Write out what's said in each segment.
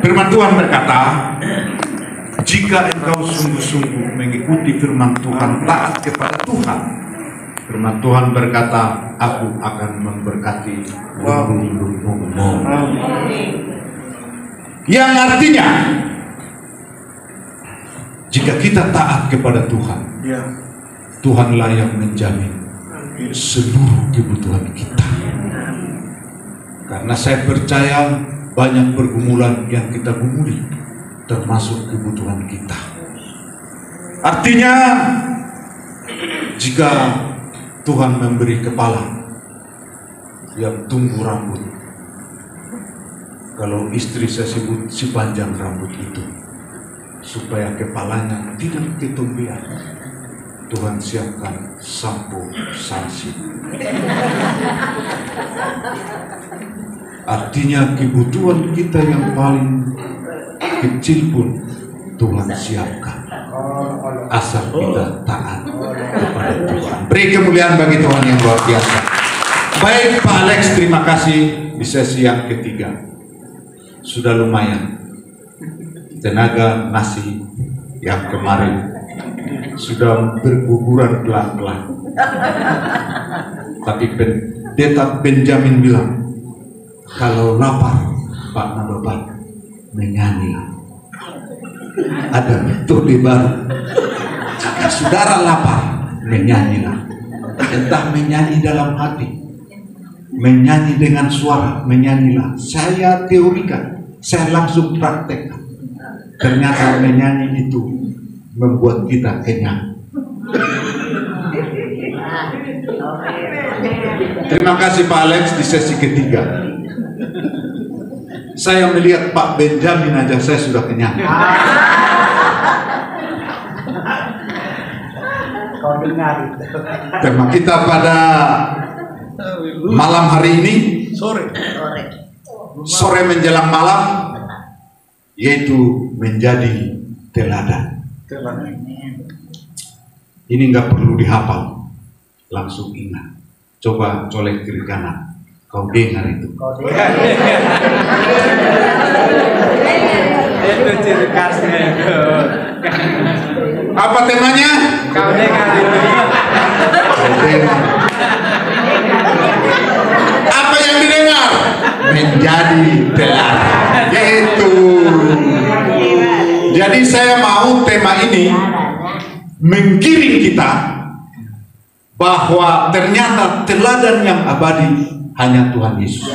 Firman Tuhan berkata, jika engkau sungguh-sungguh mengikuti firman Tuhan, taat kepada Tuhan, firman Tuhan berkata, aku akan memberkati lumbung-lumbungmu. Yang artinya, jika kita taat kepada Tuhan, Tuhanlah yang menjamin seluruh kebutuhan kita. Karena saya percaya banyak pergumulan yang kita gumuli, termasuk kebutuhan kita. Artinya, jika Tuhan memberi kepala yang tumbuh rambut, kalau istri saya sebut si panjang rambut itu, supaya kepalanya tidak ketumbian, Tuhan siapkan sampo sanksi. Artinya kebutuhan kita yang paling kecil pun Tuhan siapkan, asal kita taat kepada Tuhan. Beri kemuliaan bagi Tuhan yang luar biasa. Baik Pak Alex, terima kasih di sesi yang ketiga. Sudah lumayan tenaga nasi yang kemarin sudah berguguran pelan-pelan. Tapi Pendeta Benjamin bilang, kalau lapar Pak Nababan menyanyi. Ada metode baru. Jika saudara lapar, menyanyilah. Entah menyanyi dalam hati, menyanyi dengan suara, menyanyilah. Saya teorikan, saya langsung praktekkan. Ternyata menyanyi itu membuat kita kenyang. Terima kasih Pak Alex di sesi ketiga. Saya melihat Pak Benjamin aja saya sudah kenyang. Tema kita pada malam hari ini, sore menjelang malam, yaitu menjadi teladan. Ini nggak perlu dihafal, langsung ingat. Coba colek kiri kanan, kau dengar itu. Itu ciri khasnya itu. Apa temanya? Kau dengar itu. Apa yang didengar? Menjadi teladan. Itu. Jadi saya mau tema ini menggiring kita bahwa ternyata teladan yang abadi hanya Tuhan Yesus.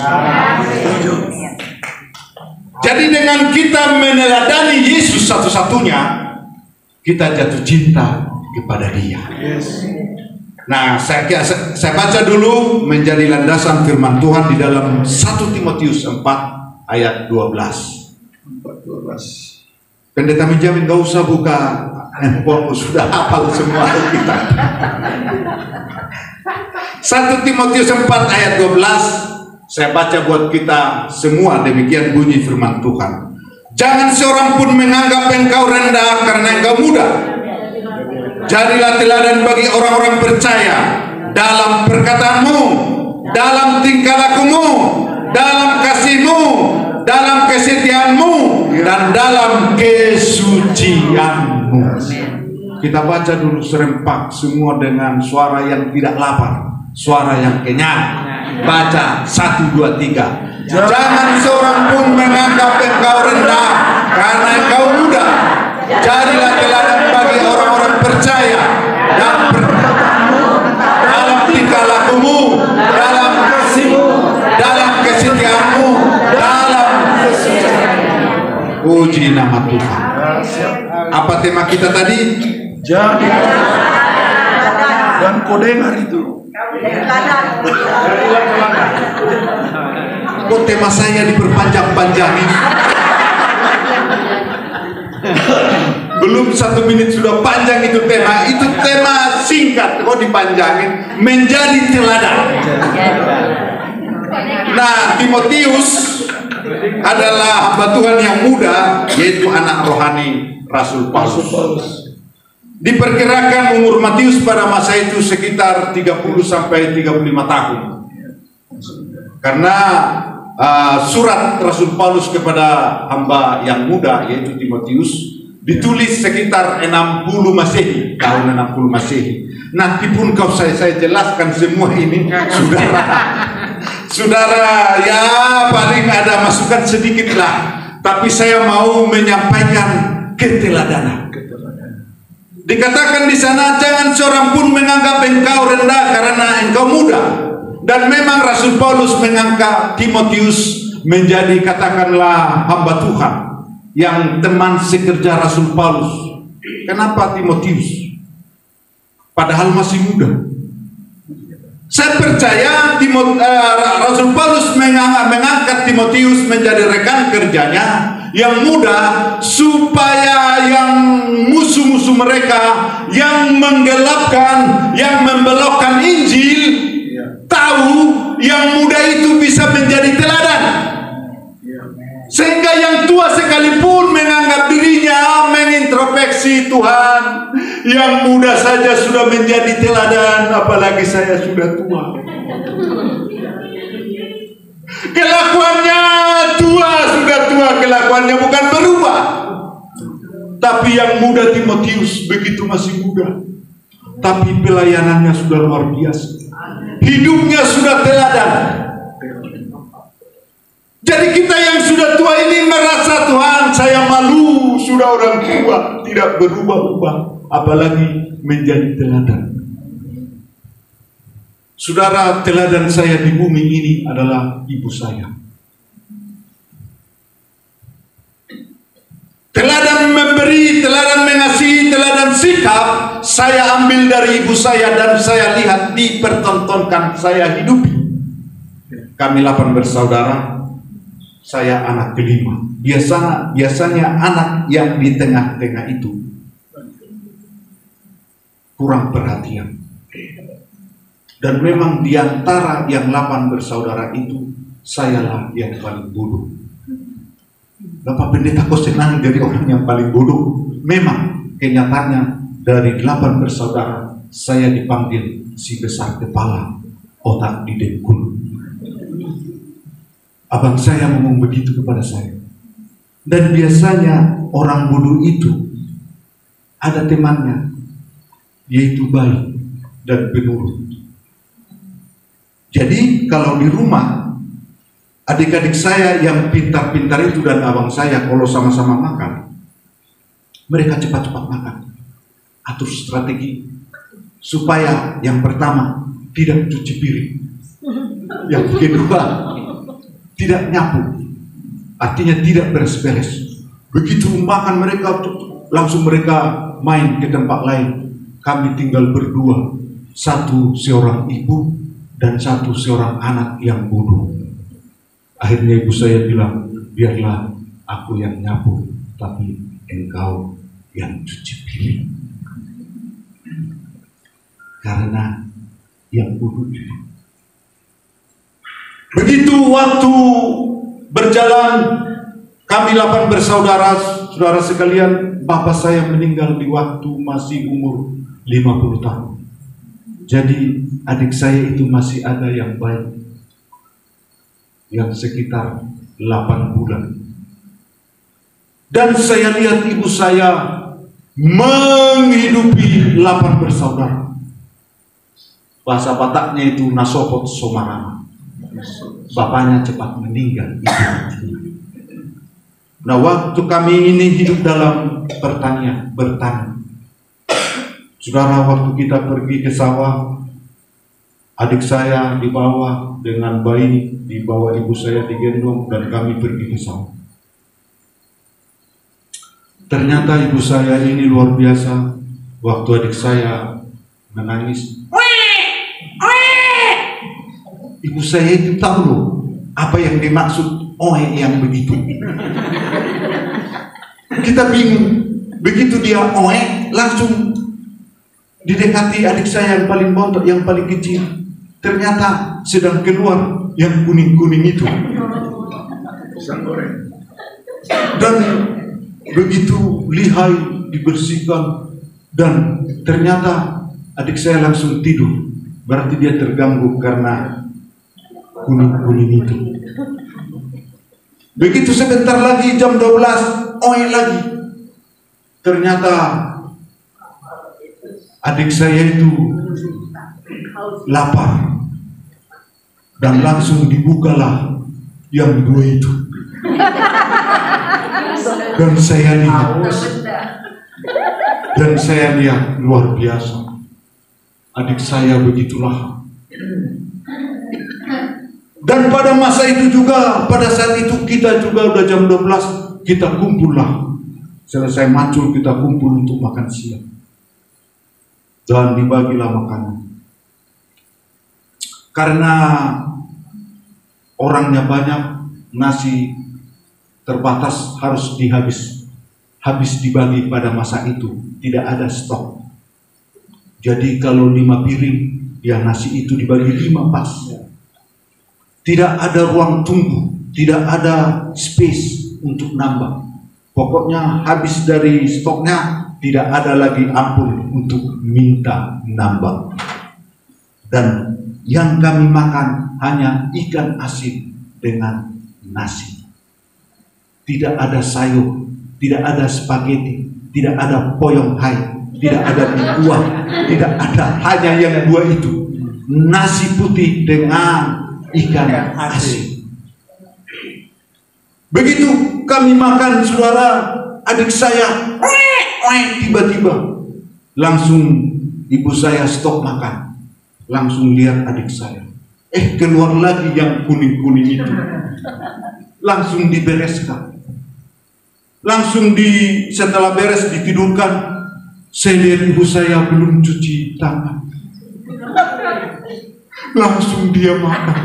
Jadi dengan kita meneladani Yesus satu-satunya, kita jatuh cinta kepada Dia. Nah, saya baca dulu menjadi landasan firman Tuhan di dalam 1 Timotius 4 ayat 12. Pendeta Benjamin gak usah buka handphone, sudah hafal semua kita. 1 Timotius 4 ayat 12. Saya baca buat kita semua, demikian bunyi firman Tuhan. Jangan seorang pun menganggap engkau rendah karena engkau muda. Jadilah teladan bagi orang-orang percaya dalam perkataanmu, dalam tingkah lakumu, dalam kasihmu, dalam kesetiaanmu, dan dalam kesucianmu. Kita baca dulu serempak semua dengan suara yang tidak lapar, suara yang kenyang. Baca 1, 2, 3. Jangan seorang pun menganggap engkau rendah karena engkau muda. Jadilah teladan bagi orang-orang percaya dalam tingkah lakumu, dalam kasihmu, dalam kesetiaanmu, dalam puji nama Tuhan. Apa tema kita tadi? Jadi dan kau dengar itu. Kok tema saya diperpanjang-panjangin? Belum 1 menit sudah panjang itu tema. Itu tema singkat, kok dipanjangin? Menjadi teladan. Nah, Timotius adalah hamba Tuhan yang muda, yaitu anak rohani Rasul Paulus. Diperkirakan umur Matius pada masa itu sekitar 30 sampai 35 tahun. Karena surat Rasul Paulus kepada hamba yang muda yaitu Timotius ditulis sekitar 60 Masehi, tahun 60 Masehi. Nanti pun saya jelaskan semua ini, saudara ya paling ada masukan sedikit lah, tapi saya mau menyampaikan keteladanan. Dikatakan di sana, jangan seorang pun menganggap engkau rendah karena engkau muda. Dan memang Rasul Paulus mengangkat Timotius menjadi katakanlah hamba Tuhan yang teman sekerja Rasul Paulus. Kenapa Timotius? Padahal masih muda. Saya percaya Rasul Paulus mengangkat Timotius menjadi rekan kerjanya yang muda, supaya yang musuh-musuh mereka yang menggelapkan, yang membelokkan Injil, tahu yang muda itu bisa menjadi teladan. Sehingga yang tua sekalipun menganggap dirinya mengintrospeksi, Tuhan, yang muda saja sudah menjadi teladan, apalagi saya sudah tua. Kelakuannya tua, sudah tua, kelakuannya bukan berubah. Tapi yang muda Timotius begitu masih muda, tapi pelayanannya sudah luar biasa. Hidupnya sudah teladan. Jadi kita yang sudah tua ini merasa, Tuhan, saya malu, sudah orang tua, tidak berubah-ubah, apalagi menjadi teladan. Saudara, teladan saya di bumi ini adalah ibu saya. Teladan memberi, teladan mengasihi, teladan sikap saya ambil dari ibu saya dan saya lihat dipertontonkan, saya hidupi. Kami 8 bersaudara, saya anak kelima. Biasanya anak yang di tengah-tengah itu kurang perhatian. Dan memang di antara yang 8 bersaudara itu, sayalah yang paling bodoh. Bapak Pendeta kok senang jadi orang yang paling bodoh? Memang kenyataannya dari 8 bersaudara, saya dipanggil si besar kepala, otak di dengkul. Abang saya ngomong begitu kepada saya. Dan biasanya orang bodoh itu ada temannya, yaitu baik dan penurut. Jadi kalau di rumah, adik-adik saya yang pintar-pintar itu dan abang saya kalau sama-sama makan, mereka cepat-cepat makan. Atur strategi supaya yang pertama tidak cuci piring, yang kedua tidak nyapu, artinya tidak beres-beres. Begitu makan mereka langsung mereka main ke tempat lain. Kami tinggal berdua, satu seorang ibu dan satu seorang anak yang bodoh. Akhirnya ibu saya bilang, biarlah aku yang nyapu, tapi engkau yang cuci piring. Karena yang bodoh. Begitu waktu berjalan, kami 8 bersaudara, saudara sekalian, bapak saya meninggal di waktu masih umur 50 tahun. Jadi adik saya itu masih ada yang baik, yang sekitar 8 bulan. Dan saya lihat ibu saya menghidupi 8 bersaudara. Bahasa Bataknya itu nasopot somarana. Bapaknya cepat meninggal. Nah, waktu kami ini hidup dalam pertanian, bertani. Saudara, waktu kita pergi ke sawah, adik saya dibawa dengan bayi, dibawa ibu saya digendong, dan kami pergi ke sawah. Ternyata ibu saya ini luar biasa. Waktu adik saya menangis, ibu saya itu tahu loh apa yang dimaksud oe yang begitu. Kita bingung. Begitu dia oe, langsung didekati adik saya yang paling bontot, yang paling kecil. Ternyata sedang keluar yang kuning-kuning itu. Dan begitu lihai dibersihkan, dan ternyata adik saya langsung tidur. Berarti dia terganggu karena kuning-kuning itu. Begitu sebentar lagi jam 12, oe lagi. Ternyata adik saya itu lapar. Dan langsung dibukalah yang dua itu. Dan saya lihat luar biasa. Adik saya begitulah. Dan pada masa itu juga, pada saat itu kita juga udah jam 12, kita kumpul lah. Selesai macul kita kumpul untuk makan siang. Dan dibagilah makanan. Karena orangnya banyak, nasi terbatas, harus habis dibagi pada masa itu, tidak ada stok. Jadi kalau 5 piring, ya nasi itu dibagi 5 pas. Tidak ada ruang tunggu, tidak ada space untuk nambah. Pokoknya habis dari stoknya, tidak ada lagi ampun untuk minta nambah. Dan yang kami makan hanya ikan asin dengan nasi. Tidak ada sayur, tidak ada spaghetti, tidak ada poyong hai, tidak ada mie kuah, tidak ada, hanya yang dua itu. Nasi putih dengan ikan asin. Begitu kami makan, saudara, adik saya tiba-tiba langsung ibu saya stop makan. Langsung lihat adik saya, keluar lagi yang kuning-kuning itu. Langsung dibereskan. Langsung setelah beres ditidurkan, saya lihat ibu saya belum cuci tangan. Langsung dia makan.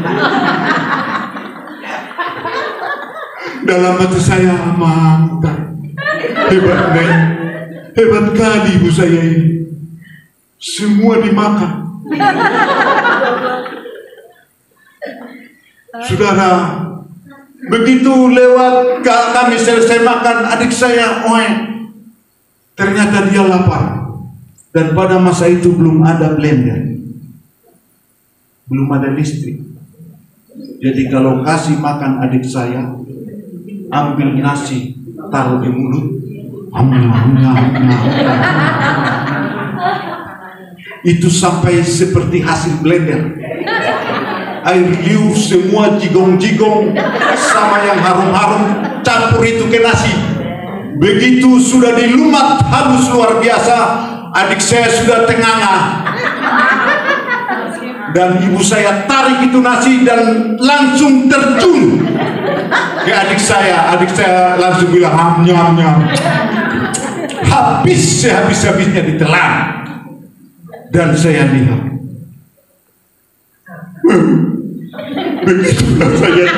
Dalam hati saya, mantap, hebat nih, hebat kali ibu saya ini. Semua dimakan. Saudara, begitu lewat kami selesai makan, adik saya, ternyata dia lapar. Dan pada masa itu belum ada blender, belum ada listrik. Jadi kalau kasih makan adik saya, ambil nasi, taruh di mulut, itu sampai seperti hasil blender. Air liur semua jigong-jigong sama yang harum-harum campur itu ke nasi. Begitu sudah dilumat halus luar biasa, adik saya sudah tenganga. Dan ibu saya tarik itu nasi dan langsung terjun ke adik saya. Adik saya langsung bilang nyam. Habis sehabis-habisnya ditelan. Dan saya lihat, begitulah saya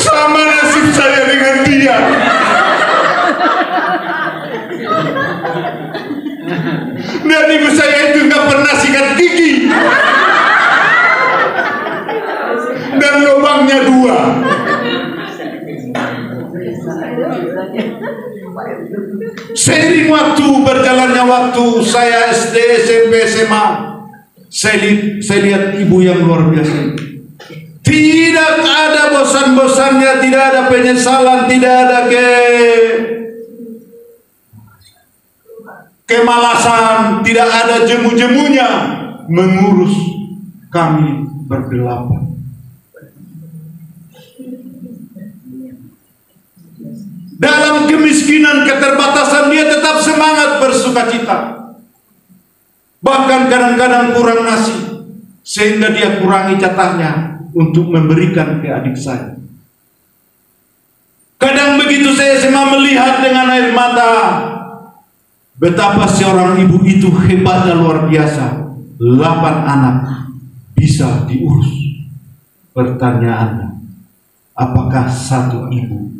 sama nasib saya dengan dia. Dan ibu saya itu nggak pernah sikat gigi, dan lubangnya 2. Seiring waktu, berjalannya waktu, saya SD, SMP, SMA, saya lihat ibu yang luar biasa. Tidak ada bosan-bosannya, tidak ada penyesalan, tidak ada kemalasan, tidak ada jemu-jemunya mengurus kami berdelapan. Dalam kemiskinan, keterbatasan, dia tetap semangat bersukacita. Bahkan kadang-kadang kurang nasi, sehingga dia kurangi jatahnya untuk memberikan ke adik saya. Kadang begitu saya cuma melihat dengan air mata betapa seorang ibu itu hebatnya luar biasa. 8 anak bisa diurus. Pertanyaannya, apakah satu ibu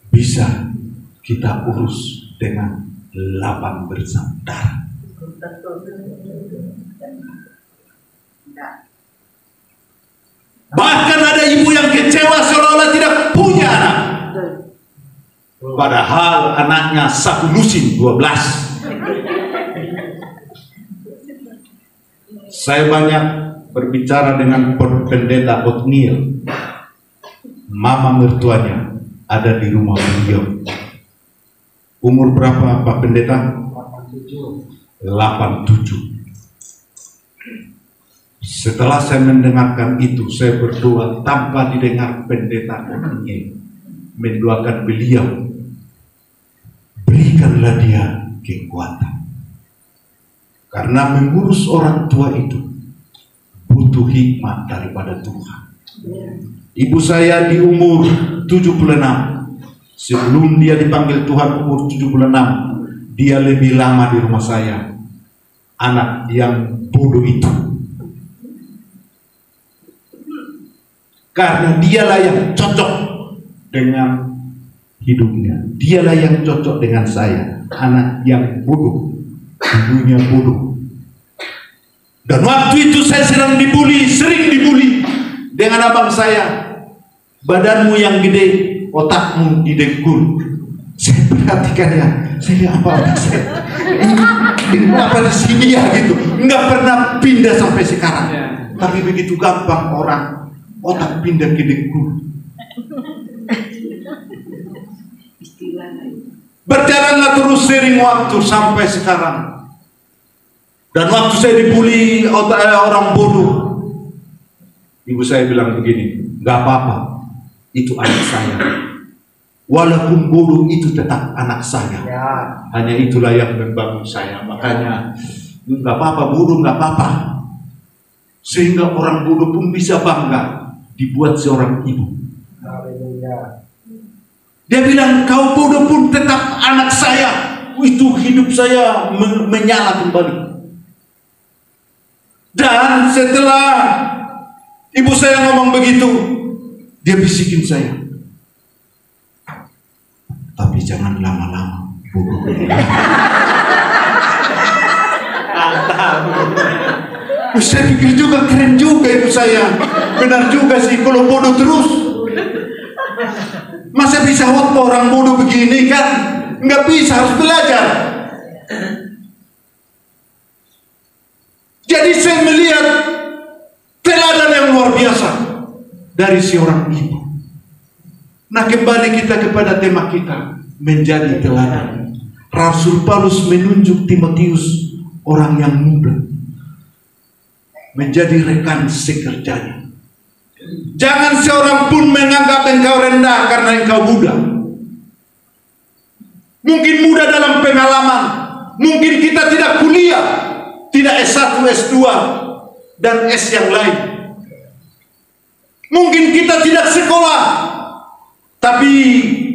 bisa kita urus dengan 8 bersaudara? Bahkan ada ibu yang kecewa seolah-olah tidak punya anak, padahal anaknya 1 lusin 12. Saya banyak berbicara dengan pendeta Othniel. Mama mertuanya ada di rumah beliau. Umur berapa Pak Pendeta? 87. Setelah saya mendengarkan itu, saya berdoa tanpa didengar pendeta Othniel, mendoakan beliau, berikanlah dia kekuatan. Karena mengurus orang tua itu butuh hikmat daripada Tuhan. Ibu saya di umur 76, sebelum dia dipanggil Tuhan umur 76, dia lebih lama di rumah saya. Anak yang bodoh itu. Karena dialah yang cocok dengan hidupnya. Dialah yang cocok dengan saya. Anak yang bodoh. Ibunya bodoh. Dan waktu itu saya sedang dibully, sering dibully dengan abang saya. Badanmu yang gede, otakmu didengkul. Saya perhatikannya, saya apa saya? Ini apa di sini ya gitu. Nggak pernah pindah sampai sekarang. Tapi begitu gampang orang otak pindah ke dengkul. Berjalanlah terus sering waktu sampai sekarang. Dan waktu saya dibully orang bodoh, ibu saya bilang begini, gak apa-apa, itu anak saya. Walaupun bodoh itu tetap anak saya. Hanya itulah yang membangun saya. Makanya gak apa-apa, bodoh gak apa-apa. Sehingga orang bodoh pun bisa bangga dibuat seorang ibu. Dia bilang, kau bodoh pun tetap anak saya. Itu hidup saya menyala kembali. Dan setelah ibu saya ngomong begitu, dia bisikin saya, tapi jangan lama-lama bodoh. Saya pikir juga keren juga ibu saya. Benar juga sih kalau bodoh terus. Masa bisa waktu orang bodoh begini kan? Nggak bisa, harus belajar. Jadi saya melihat teladan yang luar biasa dari seorang ibu. Nah, kembali kita kepada tema kita, menjadi teladan. Rasul Paulus menunjuk Timotius, orang yang muda, menjadi rekan sekerjanya. Jangan seorang pun menganggap engkau rendah karena engkau muda. Mungkin muda dalam pengalaman, mungkin kita tidak kuliah, tidak S1, S2, dan S yang lain. Mungkin kita tidak sekolah, tapi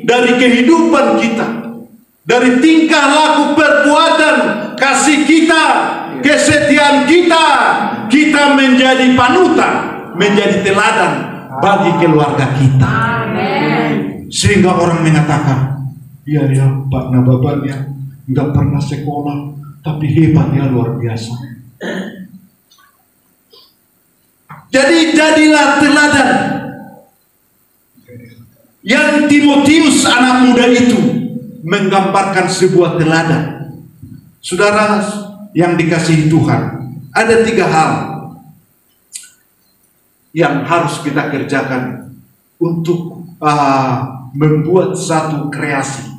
dari kehidupan kita, dari tingkah laku perbuatan, kasih kita, kesetiaan kita, kita menjadi panutan, menjadi teladan bagi keluarga kita. Sehingga orang mengatakan, ya Pak Nababannya nggak pernah sekolah, tapi hebatnya luar biasa. Jadi jadilah teladan. Yang Timotius anak muda itu menggambarkan sebuah teladan. Saudara yang dikasihi Tuhan, ada 3 hal yang harus kita kerjakan untuk membuat satu kreasi.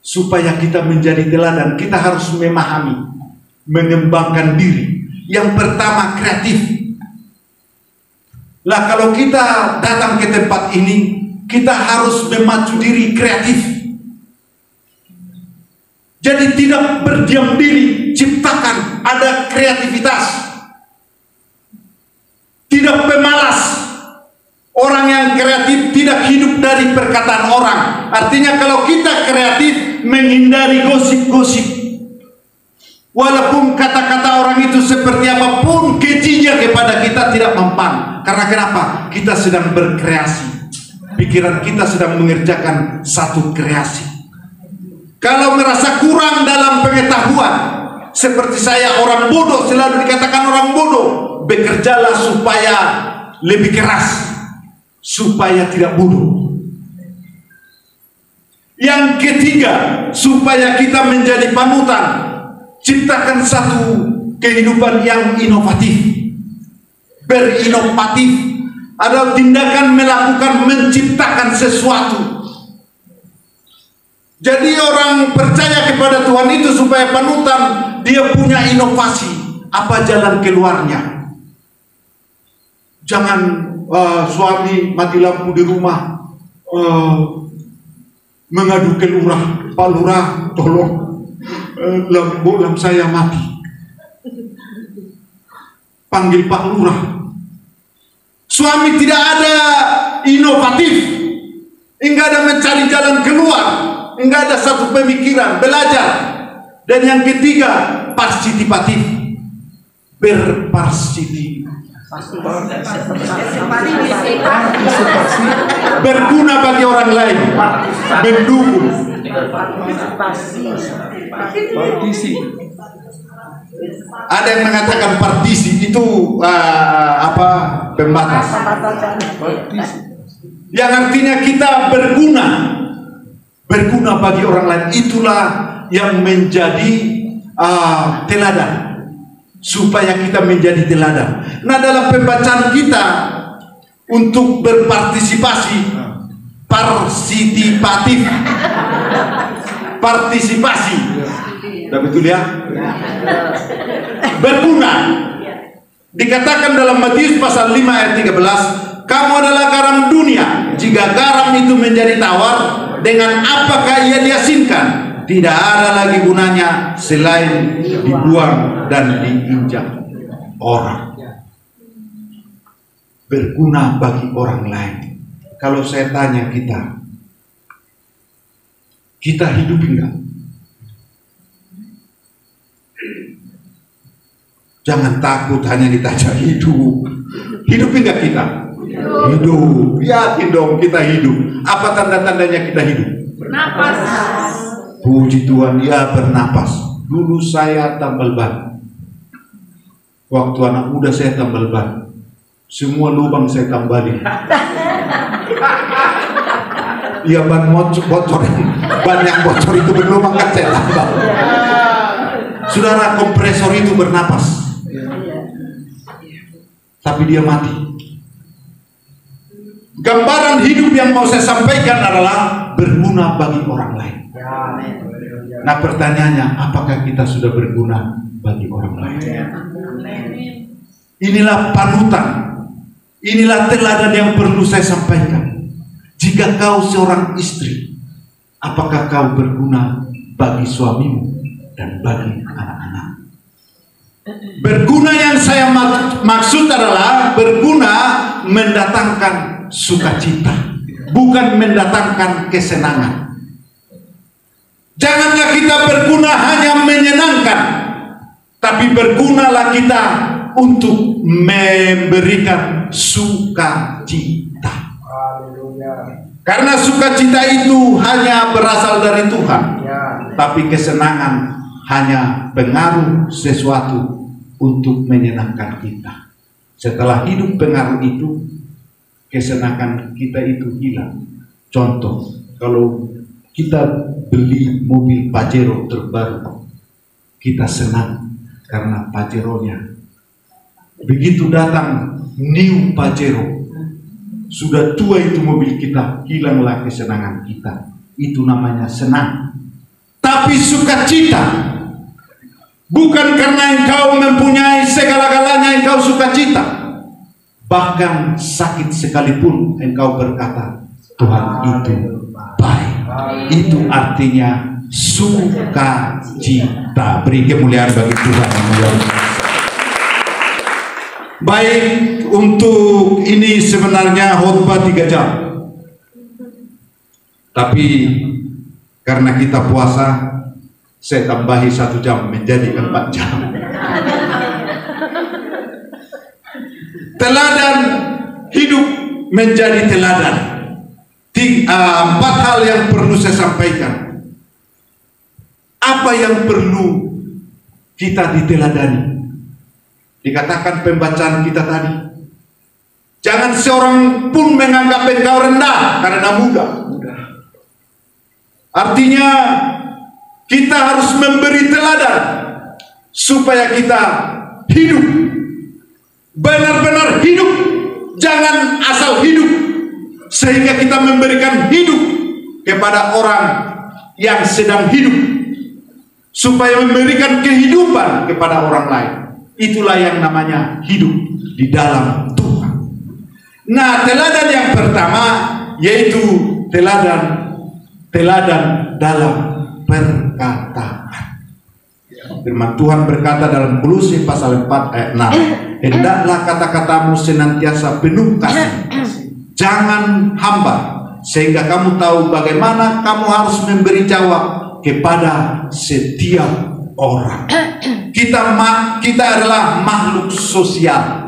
Supaya kita menjadi teladan, kita harus memahami, mengembangkan diri. Yang pertama, kreatif. Lah kalau kita datang ke tempat ini, kita harus memacu diri kreatif. Jadi tidak berdiam diri, ciptakan, ada kreativitas. Tidak pemalas. Orang yang kreatif tidak hidup dari perkataan orang. Artinya kalau kita kreatif, menghindari gosip-gosip. Walaupun kata-kata orang itu seperti apapun, kejinya kepada kita tidak mempan. Karena kenapa? Kita sedang berkreasi. Pikiran kita sedang mengerjakan satu kreasi. Kalau merasa kurang dalam pengetahuan, seperti saya orang bodoh, selalu dikatakan orang bodoh, bekerjalah supaya lebih keras, supaya tidak bodoh. Yang ketiga, supaya kita menjadi panutan, ciptakan satu kehidupan yang inovatif. berinovatif, ada tindakan melakukan, menciptakan sesuatu. Jadi orang percaya kepada Tuhan itu supaya panutan, dia punya inovasi. Apa jalan keluarnya? Jangan suami mati lampu di rumah, mengadu ke lurah, Pak Lurah tolong lampu saya mati. Panggil Pak Lurah. Suami tidak ada inovatif, enggak ada mencari jalan keluar, enggak ada satu pemikiran, belajar. Dan yang ketiga, partisipatif, berpartisipasi, berguna bagi orang lain, mendukung. Ada yang mengatakan partisi itu pembatas. Yang artinya kita berguna bagi orang lain. Itulah yang menjadi teladan, supaya kita menjadi teladan. Nah, dalam pembacaan kita untuk berpartisipasi, partisipasi, udah betul ya? Berguna. Dikatakan dalam Matius pasal 5 ayat 13, kamu adalah garam dunia. Jika garam itu menjadi tawar, dengan apakah ia diasinkan? Tidak ada lagi gunanya selain dibuang dan diinjak orang. Berguna bagi orang lain. Kalau saya tanya kita hidup enggak? Jangan takut hanya ditanya hidup. Hidup enggak kita? Hidup. Yakin dong kita hidup. Apa tanda-tandanya kita hidup? Bernapas. Puji Tuhan, dia bernapas. Dulu saya tambal ban. Waktu anak muda saya tambal ban. Semua lubang saya tambali. Iya, ban bocor. Ban yang bocor itu berlubang kan saya tambal. Saudara, kompresor itu bernapas. Tapi dia mati. Gambaran hidup yang mau saya sampaikan adalah berguna bagi orang lain. Nah, pertanyaannya, apakah kita sudah berguna bagi orang lain? Inilah panutan, inilah teladan yang perlu saya sampaikan. Jika kau seorang istri, apakah kau berguna bagi suamimu dan bagi anak-anak? Berguna yang saya maksud adalah berguna mendatangkan sukacita, bukan mendatangkan kesenangan. Janganlah kita berguna hanya menyenangkan, tapi bergunalah kita untuk memberikan sukacita. Karena sukacita itu hanya berasal dari Tuhan, tapi kesenangan hanya pengaruh sesuatu untuk menyenangkan kita. Setelah hidup pengaruh itu, kesenangan kita itu hilang. Contoh, kalau kita beli mobil Pajero terbaru, kita senang karena Pajeronya. Begitu datang new Pajero, sudah tua itu mobil kita, hilanglah kesenangan kita. Itu namanya senang. Tapi sukacita, bukan karena engkau mempunyai segala-galanya engkau sukacita. Bahkan sakit sekalipun engkau berkata, Tuhan itu baik. Itu artinya sukacita. Beri kemuliaan bagi Tuhan. Baik, untuk ini sebenarnya khotbah 3 jam. Tapi karena kita puasa, saya tambahi 1 jam menjadi 4 jam. Teladan hidup menjadi teladan. 4 hal yang perlu saya sampaikan. Apa yang perlu kita diteladani? Dikatakan pembacaan kita tadi, jangan seorang pun menganggap engkau rendah karena muda. Artinya kita harus memberi teladan supaya kita hidup benar-benar hidup, jangan asal hidup, sehingga kita memberikan hidup kepada orang yang sedang hidup, supaya memberikan kehidupan kepada orang lain. Itulah yang namanya hidup di dalam Tuhan. Nah, teladan yang pertama yaitu teladan dalam perkataan. Firman Tuhan berkata dalam Kolose pasal 4 ayat 6, hendaklah kata-katamu senantiasa penuh kasih, jangan hambar, sehingga kamu tahu bagaimana kamu harus memberi jawab kepada setiap orang. Kita adalah makhluk sosial.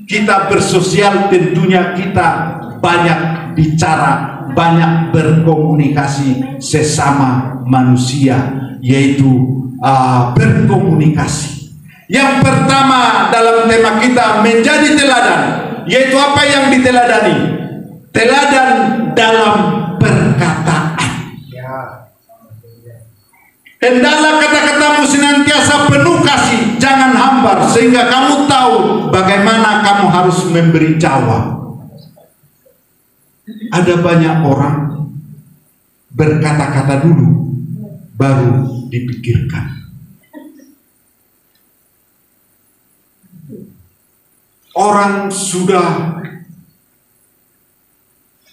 Kita bersosial, tentunya kita banyak bicara, banyak berkomunikasi sesama manusia, yaitu berkomunikasi. Yang pertama dalam tema kita menjadi teladan, yaitu apa yang diteladani? Teladan dalam perkataan. Hendaklah kata-katamu senantiasa penuh kasih, jangan hambar, sehingga kamu tahu bagaimana kamu harus memberi jawab. Ada banyak orang berkata-kata dulu, baru dipikirkan. Orang sudah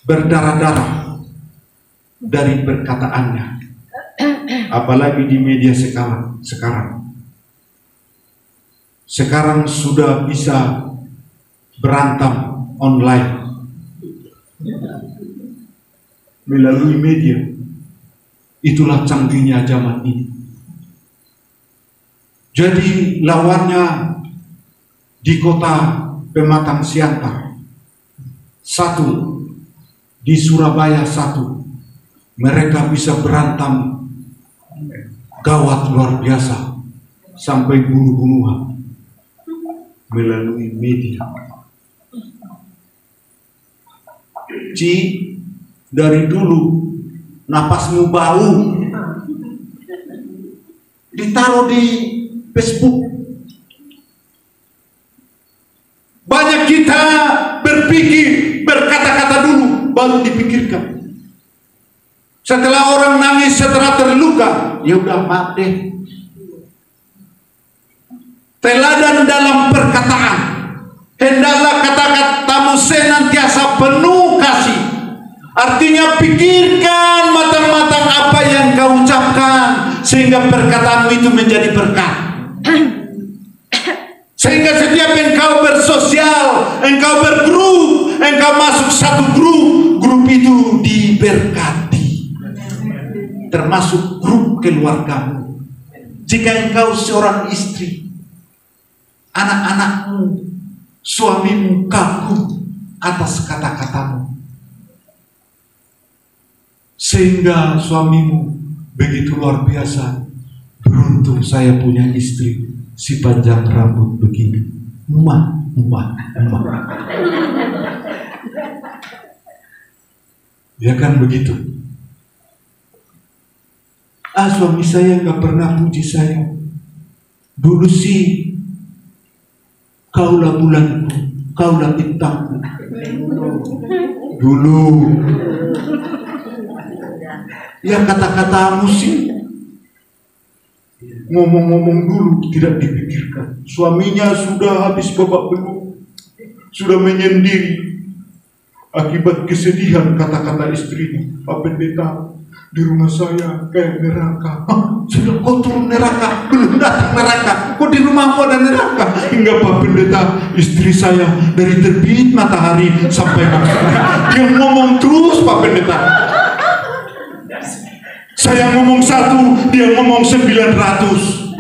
berdarah-darah dari perkataannya, apalagi di media sekarang. Sekarang sudah bisa berantem online melalui media. Itulah canggihnya zaman ini. Jadi lawannya di kota Pematang Siantar satu, di Surabaya satu, mereka bisa berantem gawat luar biasa sampai bunuh-bunuhan melalui media. Ci, dari dulu napasmu bau ditaruh di Facebook. Banyak kita berpikir, berkata-kata dulu baru dipikirkan. Setelah orang nangis, setelah terluka, ya udah mati. Teladan dalam perkataan. Hendaklah kata-katamu senantiasa penuh kasih. Artinya pikirkan matang-matang apa yang kau ucapkan, sehingga perkataanmu itu menjadi berkat. Sehingga setiap engkau bersosial, engkau bergrup, engkau masuk satu grup itu diberkati. Termasuk grup keluargamu. Jika engkau seorang istri, anak-anakmu, suamimu kagum atas kata-katamu, sehingga suamimu begitu luar biasa. Beruntung saya punya istri si panjang rambut begini. Emak. Ya kan begitu. Suami saya nggak pernah puji saya. Dulu sih kaulah bulanku, kaulah bintangku. Dulu. Ya kata-katamu sih ngomong-ngomong dulu tidak dipikirkan. Suaminya sudah habis babak belur, sudah menyendiri akibat kesedihan kata-kata istrinya. Pak Pendeta, di rumah saya kayak neraka. Sudah kau turun neraka, belum datang neraka, kok di rumahmu ada neraka? Hingga Pak Pendeta, istri saya dari terbit matahari sampai maksudnya, dia ngomong terus Pak Pendeta. Saya ngomong 1, dia ngomong 900.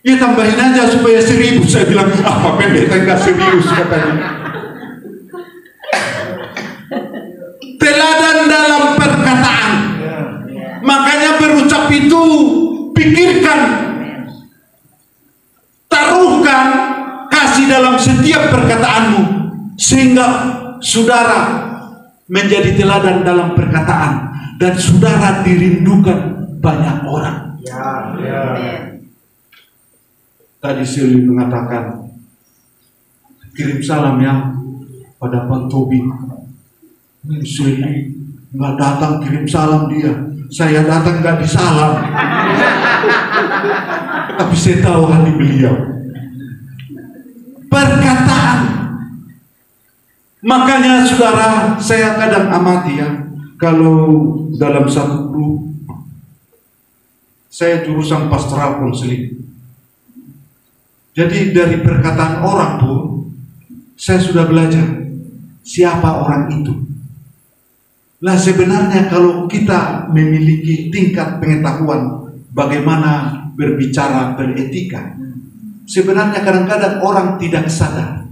Ya tambahin aja supaya 1000. Saya bilang, Pak Pendeta enggak serius katanya. Teladan dalam perkataan. Makanya berucap itu pikirkan, taruhkan kasih dalam setiap perkataanmu, sehingga saudara menjadi teladan dalam perkataan, dan saudara dirindukan banyak orang. Tadi Sili mengatakan, kirim salam ya pada Pak Tobi. Sili nggak datang kirim salam dia. Saya datang nggak disalam. Tapi saya tahu hati beliau. Perkataan. Makanya saudara, saya kadang amati ya, kalau dalam satu grup, saya jurusan pastoral konseling. Jadi dari perkataan orang pun, saya sudah belajar siapa orang itu. Nah sebenarnya kalau kita memiliki tingkat pengetahuan bagaimana berbicara beretika, sebenarnya kadang-kadang orang tidak sadar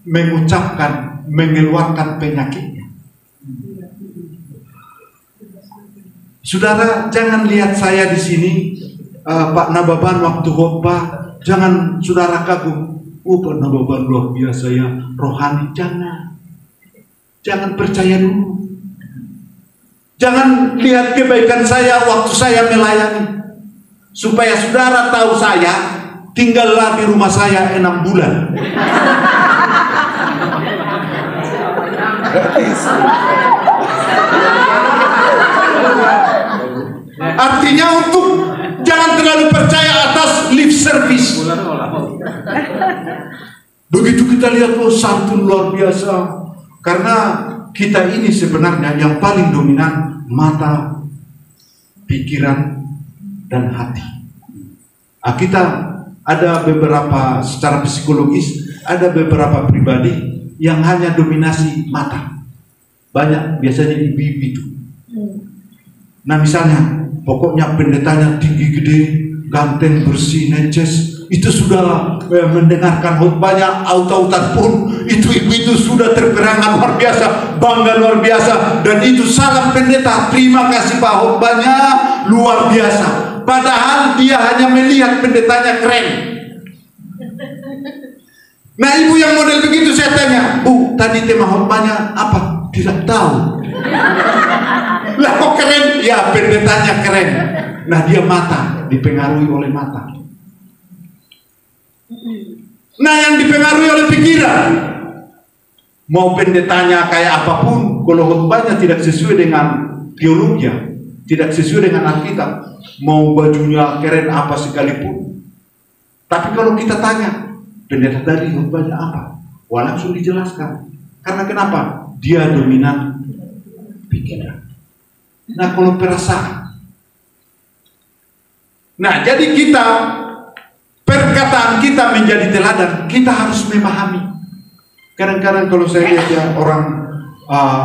mengucapkan, mengeluarkan penyakitnya. Saudara, jangan lihat saya di sini, Pak Nababan waktu khotbah, jangan saudara kagum, Pak Nababan luar biasa ya, rohani. Jangan percaya dulu. Jangan lihat kebaikan saya waktu saya melayani. Supaya saudara tahu saya, tinggallah di rumah saya 6 bulan. Artinya untuk jangan terlalu percaya atas lip service. Begitu kita lihat, oh santun luar biasa. Karena kita ini sebenarnya yang paling dominan mata, pikiran, dan hati. Kita ada beberapa secara psikologis, ada beberapa pribadi yang hanya dominasi mata. Banyak biasanya ibu-ibu itu. Nah misalnya, pokoknya pendetanya tinggi gede, ganteng, bersih, neces, itu sudah mendengarkan khotbahnya auta-autan pun itu ibu itu sudah terperangan luar biasa, bangga luar biasa, dan itu salam pendeta, terima kasih Pak khotbahnya luar biasa. Padahal dia hanya melihat pendetanya keren. Nah ibu yang model begitu saya tanya, Bu tadi tema khotbahnya apa? Tidak tahu. Lah kok keren? Ya pendetanya keren. Nah dia mata, dipengaruhi oleh mata. Nah yang dipengaruhi oleh pikiran, mau pendetanya kayak apapun, kalau khotbahnya tidak sesuai dengan teologi, tidak sesuai dengan Alkitab, mau bajunya keren apa sekalipun, tapi kalau kita tanya pendeta tadi khotbahnya apa, wah langsung dijelaskan. Karena kenapa? Dia dominan pikiran. Nah kalau perasaan, nah jadi kita, perkataan kita menjadi teladan, kita harus memahami. Kadang-kadang kalau saya lihat ya orang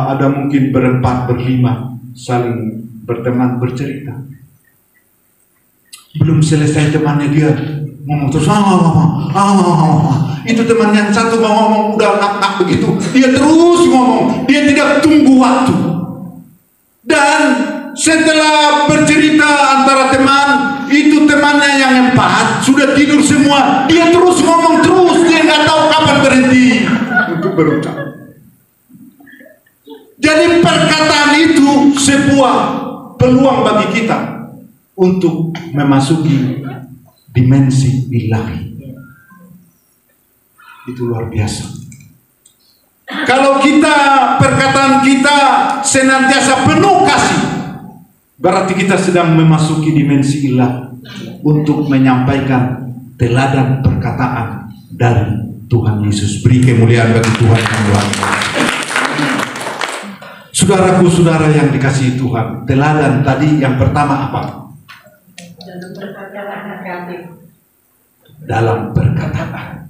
ada mungkin berempat, berlima, saling berteman, bercerita. Belum selesai temannya dia ngomong terus, itu teman yang satu mau ngomong udah nak begitu, dia terus ngomong, dia tidak tunggu waktu. Dan setelah bercerita antara teman, itu temannya yang 4 sudah tidur semua, dia terus ngomong terus, dia nggak tahu kapan berhenti untuk berucap. Jadi perkataan itu sebuah peluang bagi kita untuk memasuki dimensi ilahi. Itu luar biasa. Kalau kita, perkataan kita senantiasa penuh kasih, berarti kita sedang memasuki dimensi ilahi untuk menyampaikan teladan perkataan dari Tuhan Yesus. Beri kemuliaan bagi Tuhan yang luar biasa. Saudaraku, saudara yang dikasihi Tuhan, teladan tadi yang pertama apa? Dalam perkataan.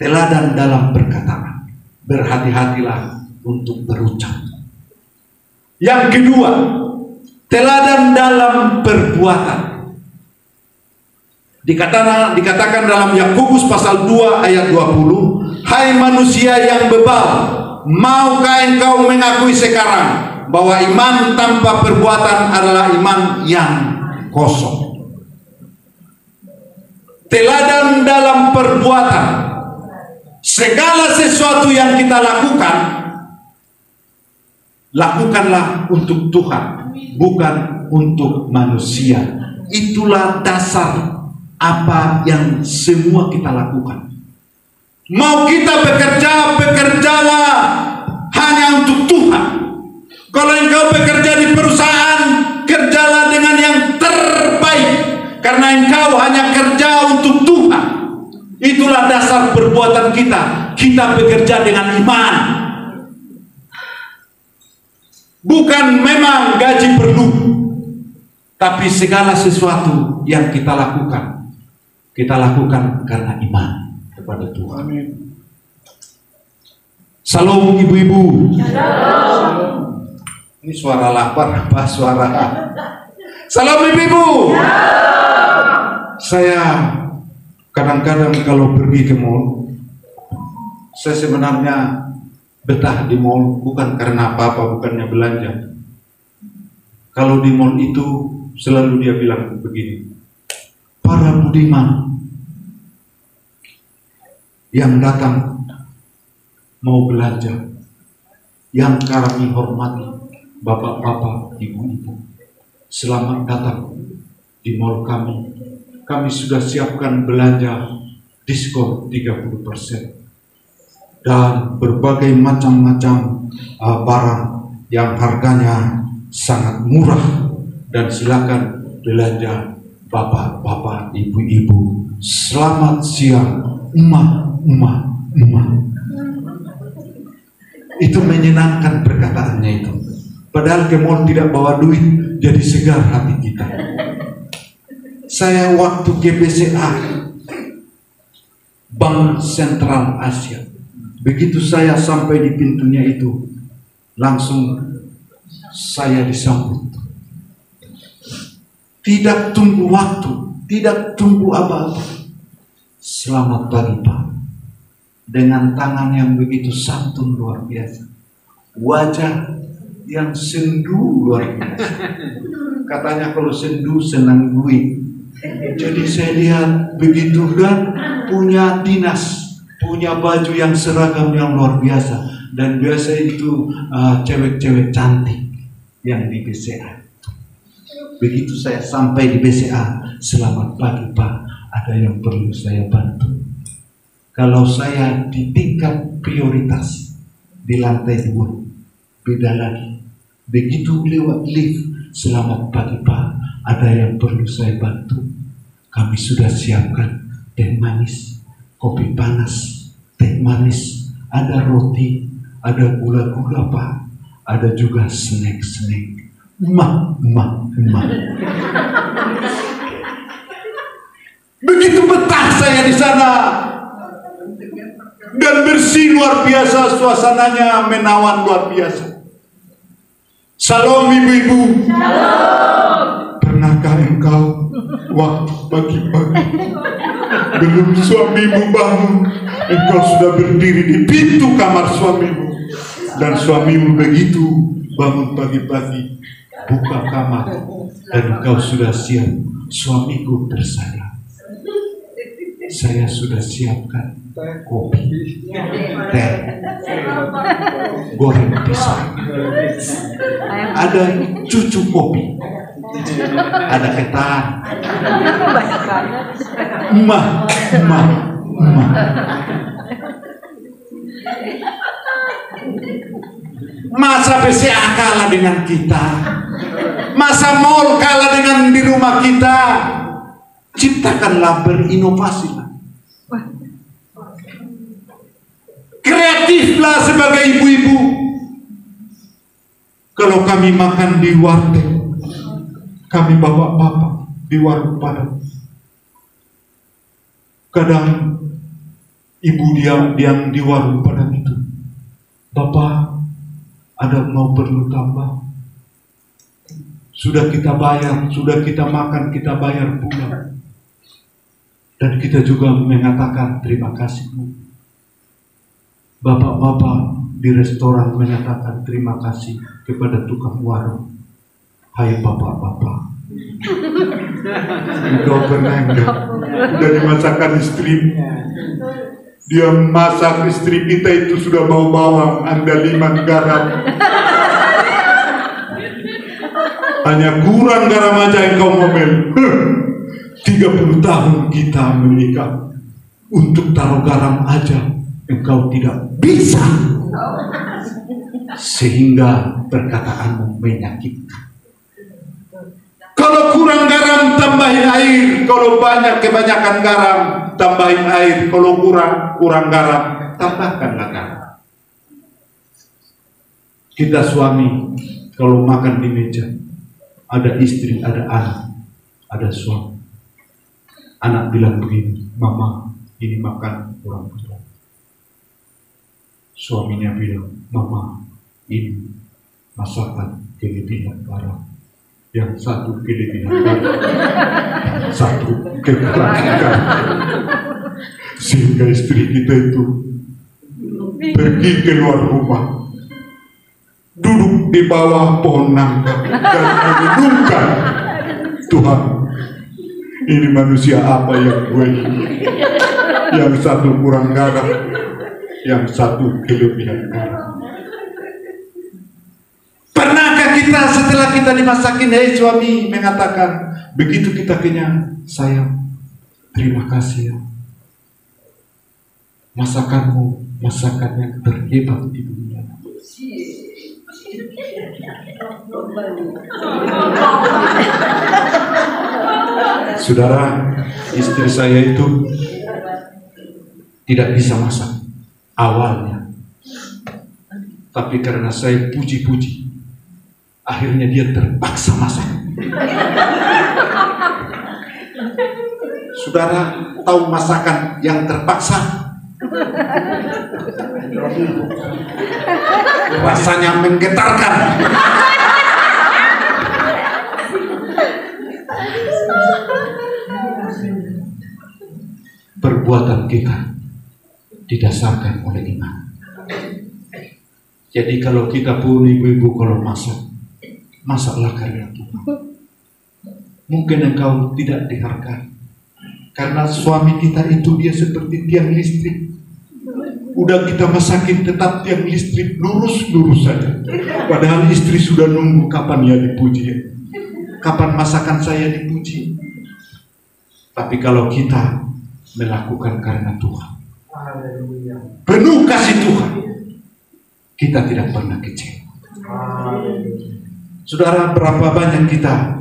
Teladan dalam perkataan. Berhati-hatilah untuk berucap. Yang kedua, teladan dalam perbuatan. Dikatakan dalam Yakobus pasal 2 ayat 20, hai manusia yang bebal, maukah engkau mengakui sekarang bahwa iman tanpa perbuatan adalah iman yang kosong. Teladan dalam perbuatan. Segala sesuatu yang kita lakukan, lakukanlah untuk Tuhan, bukan untuk manusia. Itulah dasar apa yang semua kita lakukan. Mau kita bekerja, bekerjalah hanya untuk Tuhan. Kalau engkau bekerja di perusahaan, kerjalah dengan yang terbaik, karena engkau hanya kerja untuk Tuhan. Itulah dasar perbuatan kita. Kita bekerja dengan iman. Bukan memang gaji perlu, tapi segala sesuatu yang kita lakukan karena iman kepada Tuhan. Salam ibu-ibu. Ini suara lapar apa suara? Salam ibu-ibu. Saya kadang-kadang kalau pergi ke mall, saya sebenarnya betah di mall bukan karena apa-apa, bukannya belanja. Kalau di mall itu selalu dia bilang begini, para budiman yang datang mau belanja, yang kami hormati, bapak-bapak, ibu-ibu, selamat datang di mall kami. Kami sudah siapkan belanja diskon 30% dan berbagai macam-macam barang yang harganya sangat murah, dan silakan belanja bapak-bapak, ibu-ibu. Selamat siang, umah. Itu menyenangkan perkataannya itu. Padahal ke mall tidak bawa duit, jadi segar hati kita. Saya waktu ke BCA, Bank Sentral Asia, begitu saya sampai di pintunya itu, langsung saya disambut. Tidak tunggu waktu, tidak tunggu apa-apa. Selamat pagi Pak. Dengan tangan yang begitu santun luar biasa, wajah yang sendu luar biasa. Katanya kalau sendu senang duit. Jadi saya lihat begitu, dan punya dinas, punya baju yang seragam yang luar biasa, dan biasa itu cewek-cewek cantik yang di BCA. Begitu saya sampai di BCA, selamat pagi Pak, ada yang perlu saya bantu. Kalau saya di tingkat prioritas di lantai 2, beda lagi. Begitu lewat lift, selamat pagi Pak, ada yang perlu saya bantu. Kami sudah siapkan teh manis, kopi panas, teh manis, ada roti, ada gula-gula Pak, ada juga snack-snack. Emak. Begitu betah saya di sana, dan bersih luar biasa, suasananya menawan luar biasa. Salam ibu-ibu. Pernahkah engkau waktu pagi-pagi belum suamimu bangun, engkau sudah berdiri di pintu kamar suamimu, dan suamimu begitu bangun pagi-pagi, buka kamar, dan engkau sudah siap, suamiku bersayang, saya sudah siapkan kopi, teh, goreng pisang, ada cucu kopi, ada ketan, emak. Masa BCA kalah dengan kita? Masa mall kalah dengan di rumah kita? Ciptakanlah, berinovasilah, kreatiflah sebagai ibu-ibu. Kalau kami makan di warteg, kami bapak-bapak di warung Padang, kadang ibu yang di warung Padang itu, Bapak ada mau perlu tambah? Sudah kita bayar, sudah kita makan, kita bayar pulang. Dan kita juga mengatakan terima kasih Bu. Bapak-bapak di restoran menyatakan terima kasih kepada tukang warung. Hai bapak-bapak, udah pernah enggak dari masakan istri? Dia masak, istri kita itu sudah bau bawang, andaliman, garam. Hanya kurang garam aja engkau ngomel. 30 tahun kita menikah, untuk taruh garam aja engkau tidak bisa, sehingga perkataanmu menyakitkan. Kalau kurang garam tambahin air, kalau kebanyakan garam tambahin air, kalau kurang garam tambahkanlah garam. Kita suami kalau makan di meja, ada istri, ada anak, ada suami. Anak bilang begini, mama ini makan kurang garam. Suaminya bilang, mama ini masakan kelebihan garam. Yang satu kelebihan garam, satu kekurangan garam. Sehingga istri kita itu pergi keluar rumah, duduk di bawah pohon nangka dan merenungkan, Tuhan, ini manusia apa yang gue ini? Yang satu kurang garam, yang satu kelebihan garam. Pernahkah kita setelah kita dimasakin, hei suami mengatakan, begitu kita kenyang, sayang, terima kasih ya, masakanmu masakan yang terhebat di dunia. Saudara, istri saya itu tidak bisa masak awalnya, tapi karena saya puji-puji, akhirnya dia terpaksa masak. Saudara tahu masakan yang terpaksa? Rasanya menggetarkan. Perbuatan kita didasarkan oleh iman. Jadi kalau kita pun ibu-ibu kalau masaklah karena Tuhan. Mungkin engkau tidak dihargai karena suami kita itu dia seperti tiang listrik. Udah kita masakin tetap tiang listrik lurus saja. Padahal istri sudah nunggu kapan ya dipuji, kapan masakan saya dipuji. Tapi kalau kita melakukan karena Tuhan, penuh kasih Tuhan, kita tidak pernah kecewa. Saudara, berapa banyak kita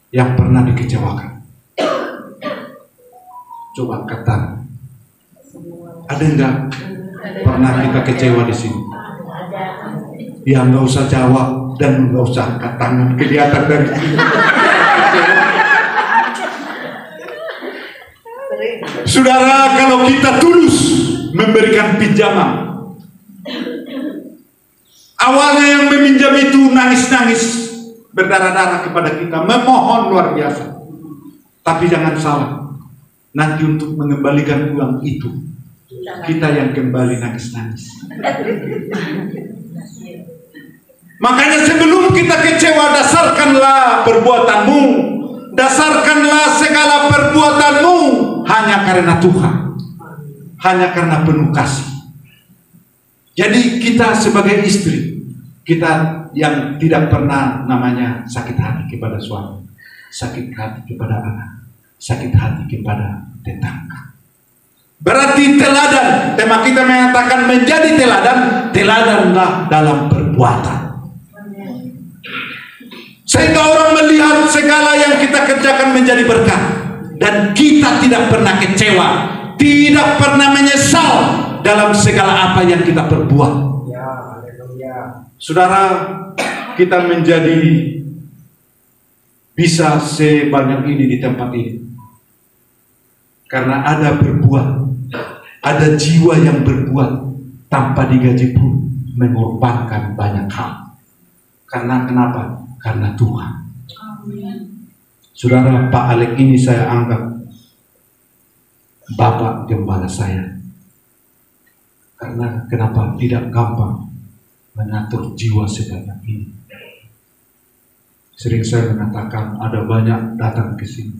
yang pernah dikecewakan? Coba kata, ada enggak pernah kita kecewa di sini? Ya nggak usah jawab dan nggak usah angkat tangan, kelihatan dari sini. Saudara, kalau kita tulus memberikan pinjaman, awalnya yang meminjam itu nangis-nangis, berdarah-darah kepada kita, memohon luar biasa. Tapi jangan salah, nanti untuk mengembalikan uang itu, kita yang kembali nangis-nangis. Makanya sebelum kita kecewa, dasarkanlah perbuatanmu, dasarkanlah segala perbuatanmu hanya karena Tuhan, hanya karena penuh kasih. Jadi kita sebagai istri, kita yang tidak pernah namanya sakit hati kepada suami, sakit hati kepada anak, sakit hati kepada tetangga. Berarti teladan, tema kita mengatakan menjadi teladan, teladanlah dalam perbuatan. Sehingga orang melihat segala yang kita kerjakan menjadi berkat. Dan kita tidak pernah kecewa, tidak pernah menyesal dalam segala apa yang kita perbuat. Saudara, kita menjadi bisa sebanyak ini di tempat ini karena ada berbuat, ada jiwa yang berbuat tanpa digaji pun mengorbankan banyak hal. Karena kenapa? Karena Tuhan. Saudara, Pak Alek ini saya anggap Bapak Gembala saya. Karena kenapa? Tidak gampang mengatur jiwa sebanyak ini. Sering saya mengatakan ada banyak datang ke sini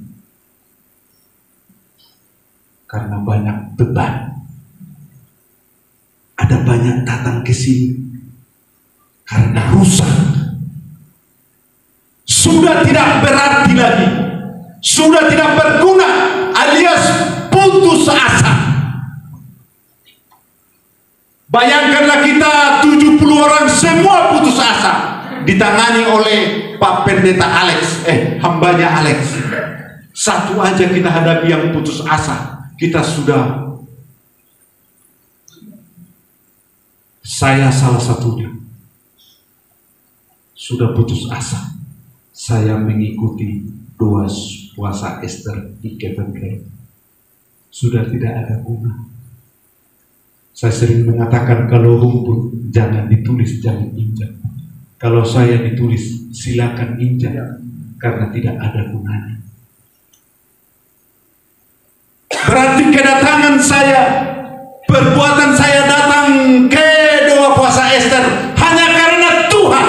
karena banyak beban. Ada banyak datang ke sini karena rusak. Sudah tidak berarti lagi, sudah tidak berguna alias putus asa. Bayangkanlah kita 70 orang semua putus asa, ditangani oleh Pak Pendeta Alex, hambanya Alex. Satu aja kita hadapi yang putus asa, kita sudah, saya salah satunya, sudah putus asa. Saya mengikuti 2 puasa Ester di Kevin Ray. Sudah tidak ada guna. Saya sering mengatakan kalau rumput jangan ditulis, jangan injak. Kalau saya ditulis, silakan injak, karena tidak ada gunanya. Berarti kedatangan saya, perbuatan saya datang ke 2 puasa Ester hanya karena Tuhan.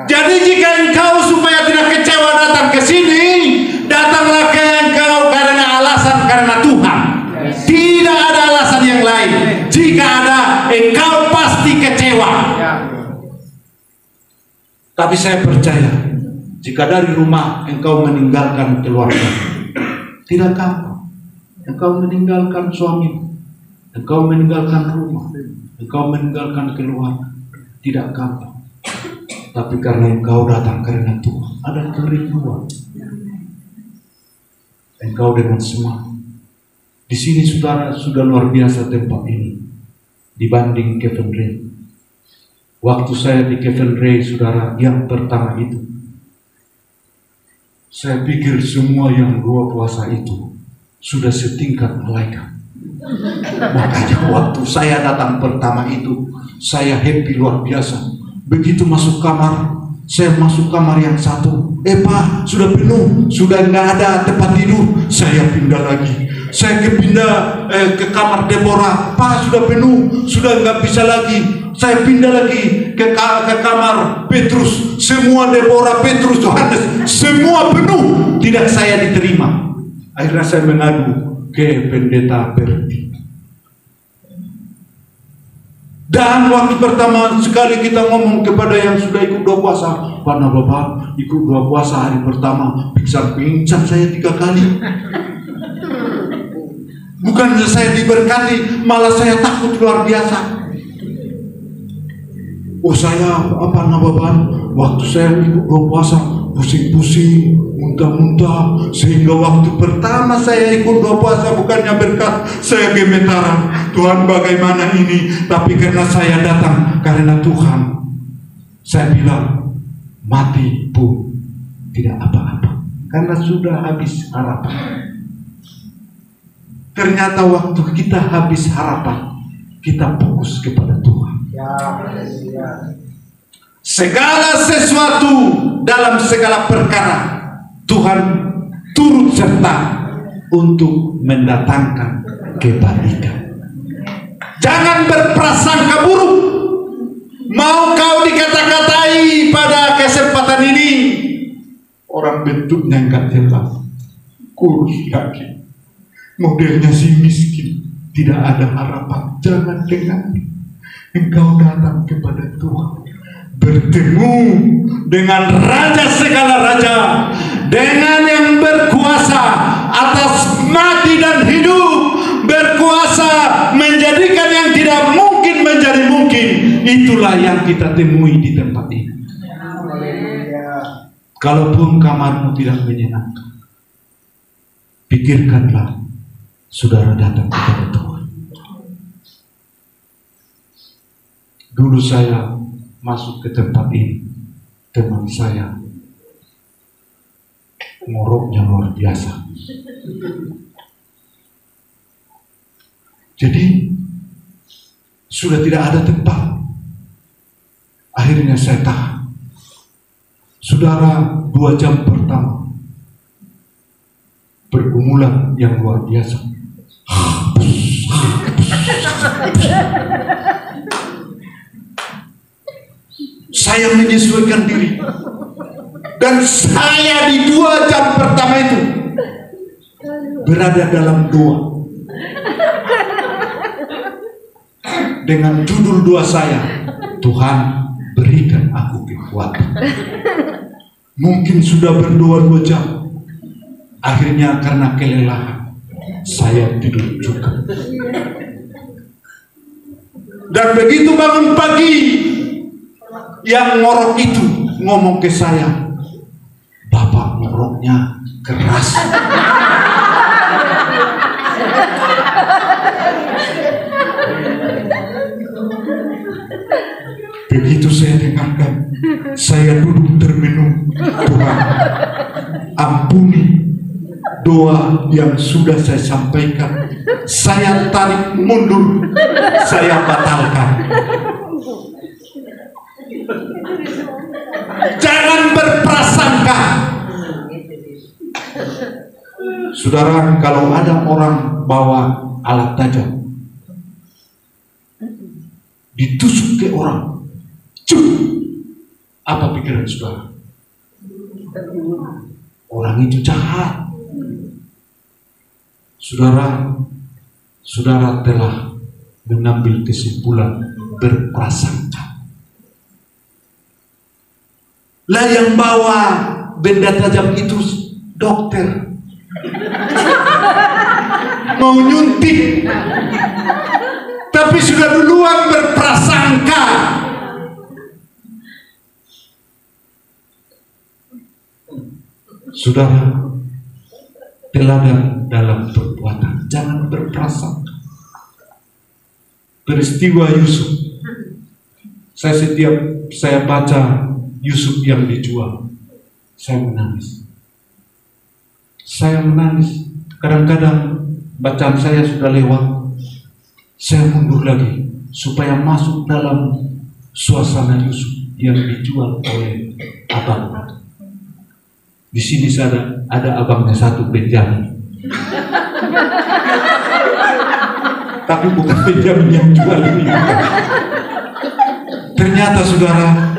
Jadi jika engkau supaya tidak kecewa datang ke sini, datanglah ke engkau karena alasan karena Tuhan. Tidak ada alasan yang lain. Jika ada, engkau pasti kecewa. Tapi saya percaya, jika dari rumah engkau meninggalkan keluarga, tidak gampang. Engkau meninggalkan suami, engkau meninggalkan rumah, engkau meninggalkan keluarga, tidak gampang. Tapi karena engkau datang karena Tuhan, ada kerinduan. Engkau dengan semangat. Di sini saudara, sudah luar biasa tempat ini dibanding Kevin Ray. Waktu saya di Kevin Ray, saudara, yang pertama itu, saya pikir semua yang 2 puasa itu sudah setingkat malaikat. Makanya waktu saya datang pertama itu, saya happy luar biasa. Begitu masuk kamar, saya masuk kamar yang satu, Pak, sudah penuh, sudah nggak ada tempat tidur. Saya pindah lagi, saya pindah ke kamar Deborah, Pak, sudah penuh, sudah nggak bisa lagi. Saya pindah lagi ke kamar Petrus, semua Deborah, Petrus, Yohanes, semua penuh, tidak saya diterima. Akhirnya saya mengadu ke Pendeta Berti. Dan waktu pertama sekali kita ngomong kepada yang sudah ikut 2 puasa, Pak Bapak ikut 2 puasa hari pertama, pingsan saya 3 kali. Bukan saya diberkati, malah saya takut luar biasa. Saya Bapak, waktu saya ikut 2 puasa, pusing-pusing, muntah-muntah, sehingga waktu pertama saya ikut 2 puasa bukannya berkat, saya gemetaran. Tuhan, bagaimana ini? Tapi karena saya datang karena Tuhan, saya bilang mati pun tidak apa-apa, karena sudah habis harapan. Ternyata waktu kita habis harapan, kita fokus kepada Tuhan. Segala sesuatu dalam segala perkara, Tuhan turut serta untuk mendatangkan kebaikan. Jangan berprasangka buruk. Mau kau dikata-katai pada kesempatan ini, orang bentuknya enggak jelas, kurus lagi, modelnya si miskin, tidak ada harapan. Jangan dengar. Engkau datang kepada Tuhan, bertemu dengan Raja segala raja, dengan yang berkuasa atas mati dan hidup, berkuasa menjadikan yang tidak mungkin menjadi mungkin. Itulah yang kita temui di tempat ini. Kalaupun kamarmu tidak menyenangkan, pikirkanlah saudara datang kepada Tuhan. Dulu saya masuk ke tempat ini, teman saya ngoroknya luar biasa. Jadi sudah tidak ada tempat. Akhirnya saya tahan. Saudara, 2 jam pertama pergumulan yang luar biasa. Saya menyesuaikan diri, dan saya di 2 jam pertama itu berada dalam doa dengan judul doa saya, Tuhan berikan aku kekuatan. Mungkin sudah berdoa 2 jam, Akhirnya karena kelelahan saya tidur juga. Dan begitu bangun pagi, yang ngorok itu ngomong ke saya, "Bapak ngoroknya keras." Begitu saya dengarkan, saya duduk termenung. Tuhan, ampuni doa yang sudah saya sampaikan. Saya tarik mundur, saya batalkan. Jangan berprasangka. Saudara, kalau ada orang bawa alat tajam, ditusuk ke orang, cuk, apa pikiran saudara? Orang itu jahat. Saudara telah mengambil kesimpulan berprasangka. Lah yang bawa benda tajam itu dokter, mau nyuntik, tapi sudah duluan berprasangka. Saudara, teladan dalam perbuatan, jangan berprasangka. Peristiwa Yusuf, setiap saya baca Yusuf yang dijual, saya menangis. Kadang-kadang bacaan saya sudah lewat, saya mundur lagi supaya masuk dalam suasana Yusuf yang dijual oleh abang. Di sini ada abangnya satu, Benjamin. Tapi bukan Benjamin yang jual ini. Ternyata saudara,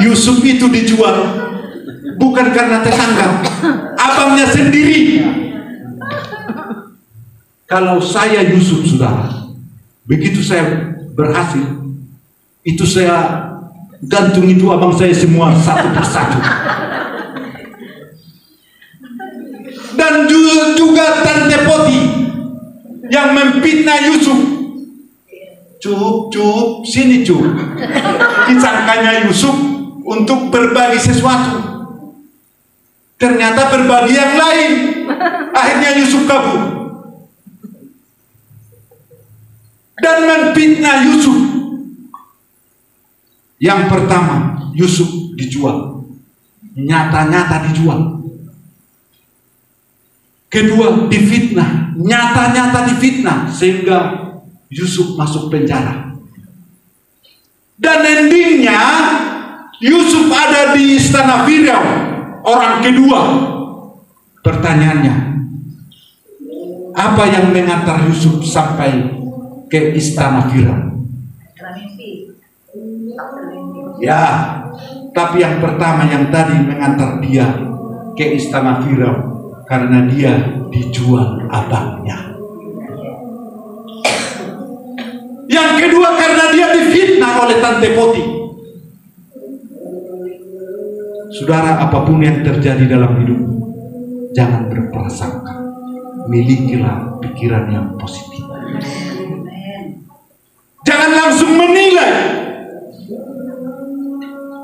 Yusuf itu dijual bukan karena tetangga, abangnya sendiri. Kalau saya Yusuf, saudara, begitu saya berhasil, itu saya gantung itu abang saya semua satu persatu. Dan juga Tante Poti yang memfitnah Yusuf. Cup, sini cup. Disangkanya Yusuf untuk berbagi sesuatu. Ternyata berbagi yang lain. Akhirnya Yusuf kabur. Dan memfitnah Yusuf. Yang pertama, Yusuf dijual. Nyata-nyata dijual. Kedua, difitnah. Nyata-nyata difitnah. Sehingga Yusuf masuk penjara. Dan endingnya, Yusuf ada di istana Firaun. Orang kedua. Pertanyaannya, apa yang mengantar Yusuf sampai ke istana Firaun? Ya, tapi yang pertama yang tadi mengantar dia ke istana Firaun karena dia dijual abangnya. Yang kedua karena dia difitnah oleh Tante Poti. Saudara, apapun yang terjadi dalam hidup, jangan berprasangka. Milikilah pikiran yang positif. Jangan langsung menilai.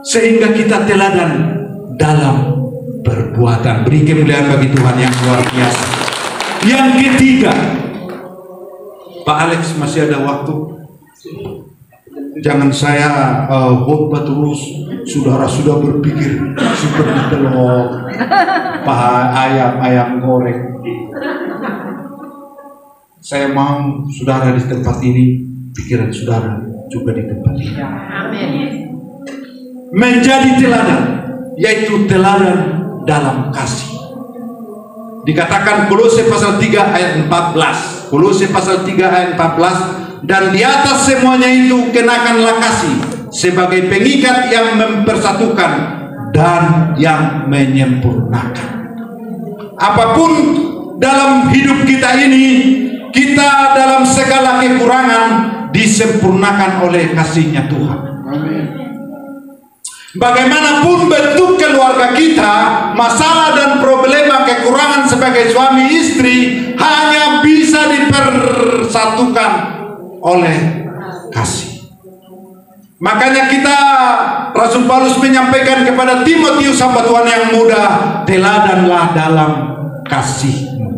Sehingga kita teladan dalam perbuatan. Beri kemuliaan bagi Tuhan yang luar biasa. Yang ketiga, Pak Alex masih ada waktu. Jangan saya khotbah terus. Saudara sudah berpikir seperti telur, ayam goreng. Saya mau saudara di tempat ini, pikiran saudara juga di tempat ini. Amin. Menjadi teladan, yaitu teladan dalam kasih. Dikatakan Kolose pasal 3 ayat 14. Kolose pasal 3 ayat 14, dan di atas semuanya itu kenakanlah kasih sebagai pengikat yang mempersatukan dan yang menyempurnakan. Apapun dalam hidup kita ini, kita dalam segala kekurangan disempurnakan oleh kasih-Nya Tuhan. Amin. Bagaimanapun bentuk keluarga kita, masalah dan problema kekurangan sebagai suami istri hanya bisa dipersatukan oleh kasih. Makanya Rasul Paulus menyampaikan kepada Timotius hamba Tuhan yang muda, teladanlah dalam kasihmu.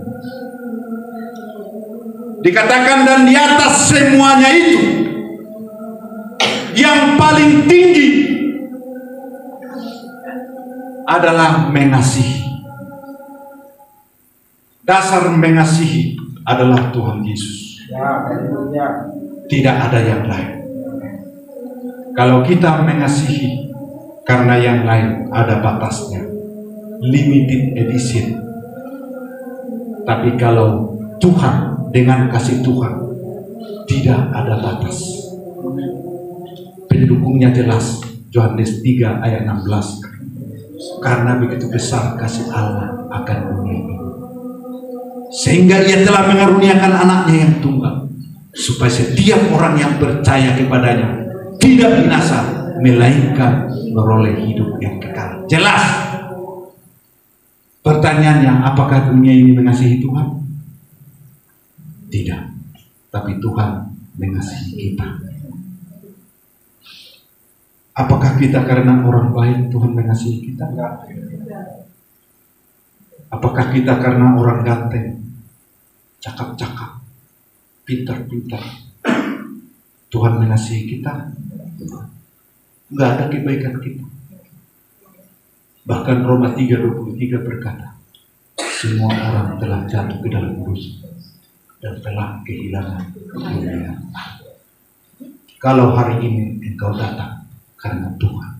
Dikatakan dan di atas semuanya itu yang paling tinggi adalah mengasihi. Dasar mengasihi adalah Tuhan Yesus. Tidak ada yang lain. Kalau kita mengasihi karena yang lain ada batasnya, limited edition. Tapi kalau Tuhan dengan kasih Tuhan tidak ada batas. Pendukungnya jelas, Yohanes 3 ayat 16. Karena begitu besar kasih Allah akan dunia ini, sehingga Ia telah mengaruniakan anaknya yang tunggal, supaya setiap orang yang percaya kepadanya tidak binasa, melainkan beroleh hidup yang kekal. Jelas. Pertanyaannya, apakah dunia ini mengasihi Tuhan? Tidak. Tapi Tuhan mengasihi kita. Apakah kita karena orang baik Tuhan mengasihi kita? Apakah kita karena orang ganteng, cakap-cakap, pintar-pintar, Tuhan mengasihi kita? Enggak ada kebaikan kita. Bahkan Roma 3:23 berkata, semua orang telah jatuh ke dalam dosa dan telah kehilangan kemuliaan. Kalau hari ini engkau datang karena Tuhan,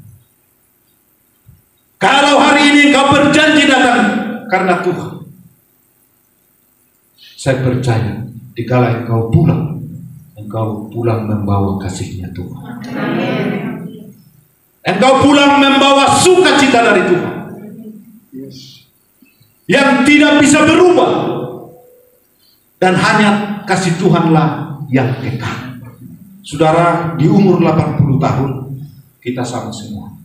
kalau hari ini engkau berjanji datang karena Tuhan, saya percaya dikala engkau pulang membawa kasih-Nya Tuhan. Engkau pulang membawa sukacita dari Tuhan yang tidak bisa berubah, dan hanya kasih Tuhanlah yang kekal. Saudara, di umur 80 tahun kita sama semua.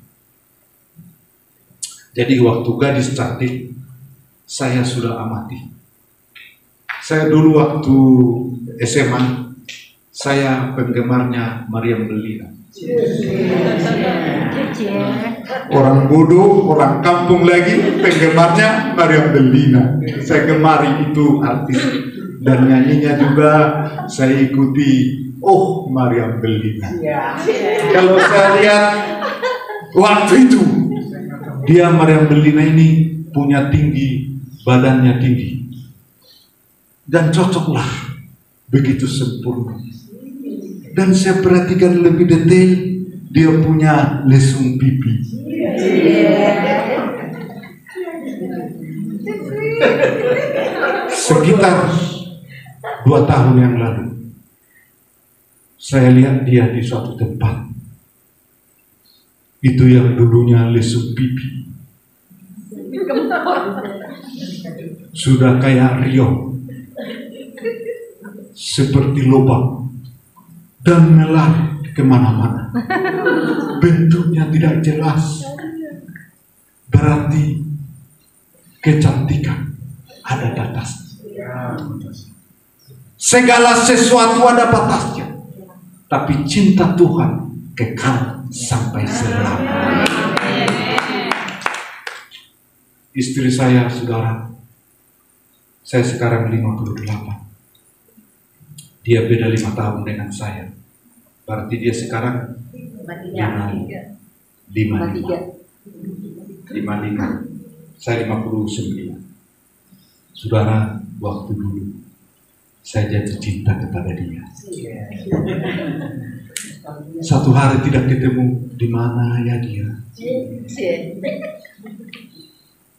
Jadi waktu gadis cantik saya sudah amati. Saya dulu waktu SMA saya penggemarnya Mariam Belina. Orang bodoh, orang kampung lagi penggemarnya Mariam Belina. Saya gemari itu artis, dan nyanyinya juga saya ikuti. Oh, Mariam Belina. Kalau saya lihat waktu itu, dia Mariam Belina ini punya tinggi, badannya tinggi, dan cocoklah, begitu sempurna. Dan saya perhatikan lebih detail, dia punya lesung pipi. Sekitar 2 tahun yang lalu, saya lihat dia di suatu tempat. Itu yang dulunya lesung pipi sudah kayak riong, seperti lubang, dan melar kemana-mana. Bentuknya tidak jelas. Berarti kecantikan ada batas. Segala sesuatu ada batasnya. Tapi cinta Tuhan kekal sampai selama. Istri saya, saudara, saya sekarang 58. Dia beda 5 tahun dengan saya. Berarti dia sekarang 55. Saya 59. Saudara, waktu dulu saya jatuh cinta kepada dia. Satu hari tidak ketemu, di mana ya dia?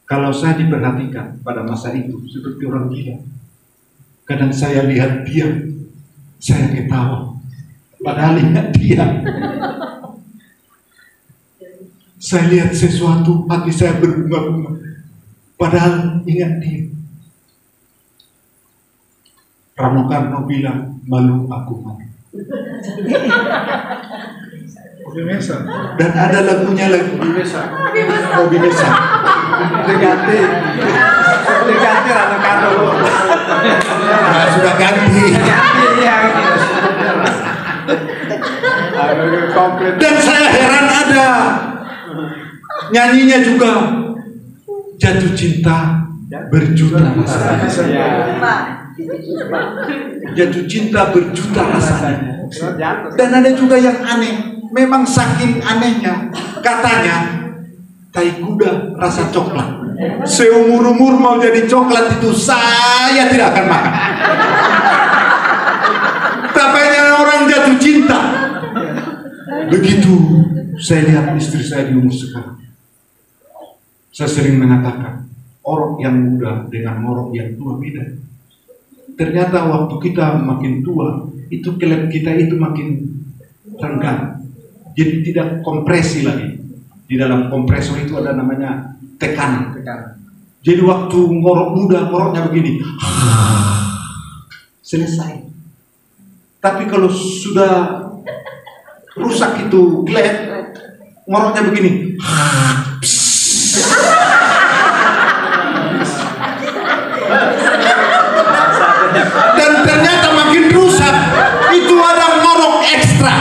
Kalau saya diperhatikan pada masa itu seperti orang gila. Kadang saya lihat dia, saya ketawa, padahal ingat dia. Saya lihat sesuatu, hati saya berbunga-bunga, padahal ingat dia. Rano Karno bilang, malu aku malu. Dan ada lagunya lagi. Kopi Mesa. Diganti Rano Karno. Nah, sudah ganti. Dan saya heran ada nyanyinya juga, jatuh cinta berjuta rasanya. Jatuh cinta berjuta rasanya. Dan ada juga yang aneh, memang saking anehnya, katanya tai kuda rasa coklat. Seumur-umur mau jadi coklat itu saya tidak akan makan. Tapanya orang jatuh cinta. Begitu saya lihat istri saya di umur sekarang, saya sering mengatakan orang yang muda dengan orang yang tua beda. Ternyata waktu kita makin tua, itu kelep kita itu makin renggang. Jadi tidak kompresi lagi. Di dalam kompresor itu ada namanya tekanan. Jadi waktu ngorok muda, ngoroknya begini, selesai. Tapi kalau sudah rusak itu klep, ngoroknya begini. Dan ternyata makin rusak, itu ada ngorok ekstra.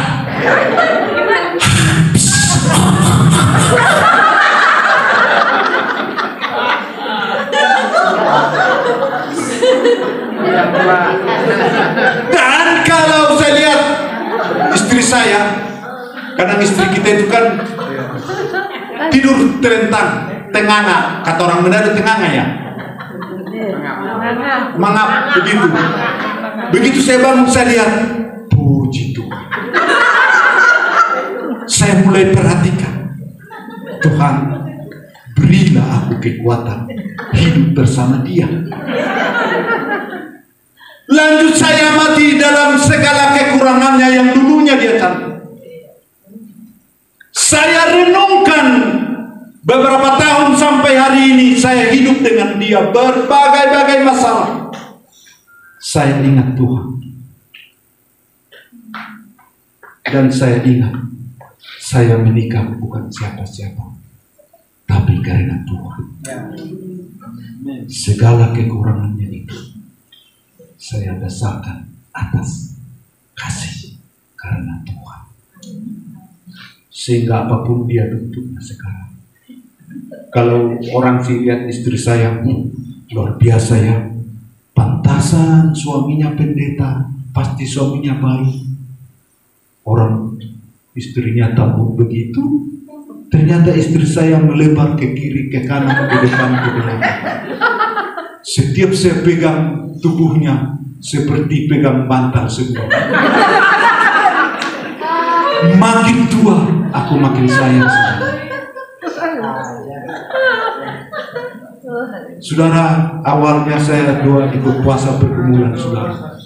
Dan kalau saya lihat istri saya, kadang istri kita itu kan tidur terentang, tenganga, kata orang Manado tenganga ya, mangap begitu. Begitu saya bangun saya lihat, puji Tuhan. Saya mulai perhatikan, Tuhan berilah aku kekuatan hidup bersama dia. Lanjut saya mati dalam segala kekurangannya yang dulunya dia cantik. Saya renungkan beberapa tahun sampai hari ini saya hidup dengan dia, berbagai-bagai masalah. Saya ingat Tuhan. Dan saya ingat saya menikah bukan siapa-siapa, tapi karena Tuhan. Segala kekurangannya itu saya dasarkan atas kasih karena Tuhan. Sehingga apapun dia bentuknya sekarang, kalau orang sih lihat istri saya luar biasa ya, pantasan suaminya pendeta, pasti suaminya baik. Orang istrinya tambun begitu, ternyata istri saya melebar ke kiri, ke kanan, ke depan, ke belakang. Setiap saya pegang tubuhnya seperti pegang bantal semua. Makin tua aku makin sayang sama dia. Saudara, awalnya saya doa ikut puasa pergumulan saudara.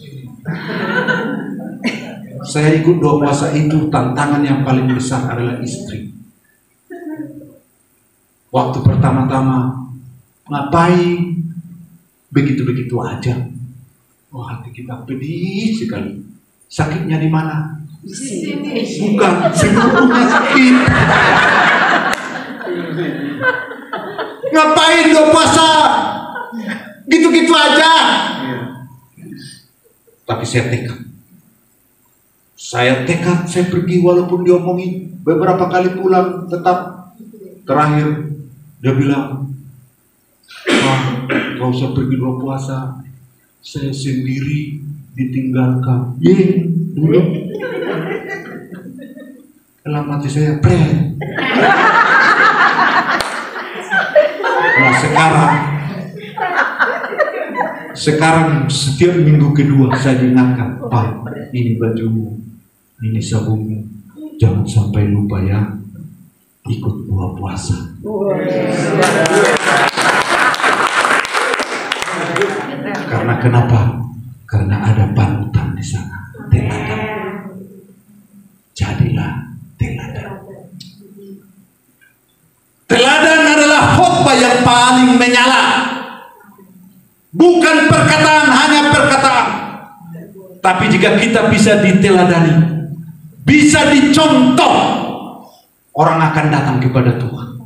Saya ikut doa puasa itu, tantangan yang paling besar adalah istri. Waktu pertama-tama, ngapain begitu-begitu aja. Oh, hati kita pedih sekali. Sakitnya di mana? Bukan, seluruhnya sakit. Ngapain doa puasa? Gitu-gitu aja. Tapi saya tekad, saya pergi walaupun diomongin. Beberapa kali pulang tetap. Terakhir dia bilang, "Wah, gak usah pergi doa puasa, saya sendiri ditinggalkan." Dulu dalam hati saya pren. Nah sekarang setiap minggu kedua saya diingatkan, "Pak, ini bajumu, ini sabunmu, jangan sampai lupa ya, ikut doa puasa." Karena kenapa? Karena ada panutan di sana, teladan. Jadilah teladan. Teladan adalah khotbah yang paling menyala. Bukan perkataan, hanya perkataan. Tapi jika kita bisa diteladani, bisa dicontoh, orang akan datang kepada Tuhan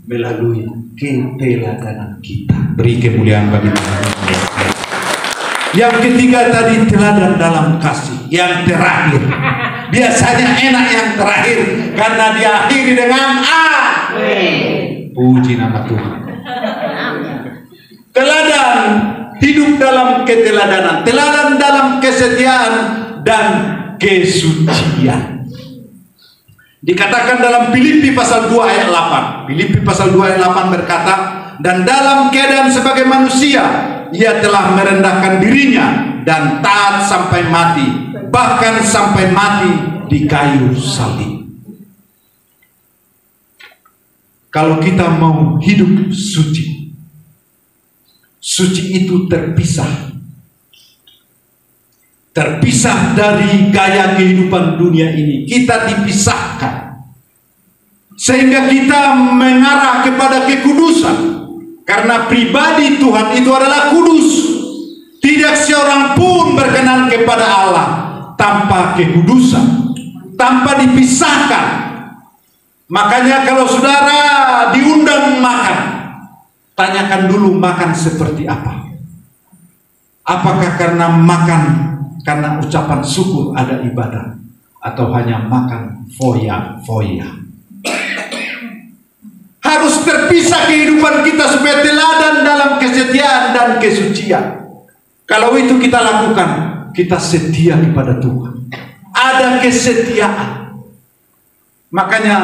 melalui keteladanan kita. Beri kemuliaan bagi Tuhan. Yang ketiga tadi, teladan dalam kasih. Yang terakhir, biasanya enak yang terakhir karena diakhiri dengan amin. Puji nama Tuhan. Teladan, hidup dalam keteladanan, teladan dalam kesetiaan dan kesucian. Dikatakan dalam Filipi pasal 2 ayat 8. Filipi pasal 2 ayat 8 berkata, dan dalam keadaan sebagai manusia, ia telah merendahkan dirinya dan taat sampai mati, bahkan sampai mati di kayu salib. Kalau kita mau hidup suci, suci itu terpisah dari gaya kehidupan dunia ini. Kita dipisahkan sehingga kita mengarah kepada kekudusan. Karena pribadi Tuhan itu adalah kudus. Tidak seorang pun berkenan kepada Allah tanpa kekudusan, tanpa dipisahkan. Makanya kalau saudara diundang makan, tanyakan dulu makan seperti apa. Apakah karena makan karena ucapan syukur ada ibadah, atau hanya makan foya-foya? Harus terpisah kehidupan kita supaya teladan dalam kesetiaan dan kesucian. Kalau itu kita lakukan, kita setia kepada Tuhan. Ada kesetiaan. Makanya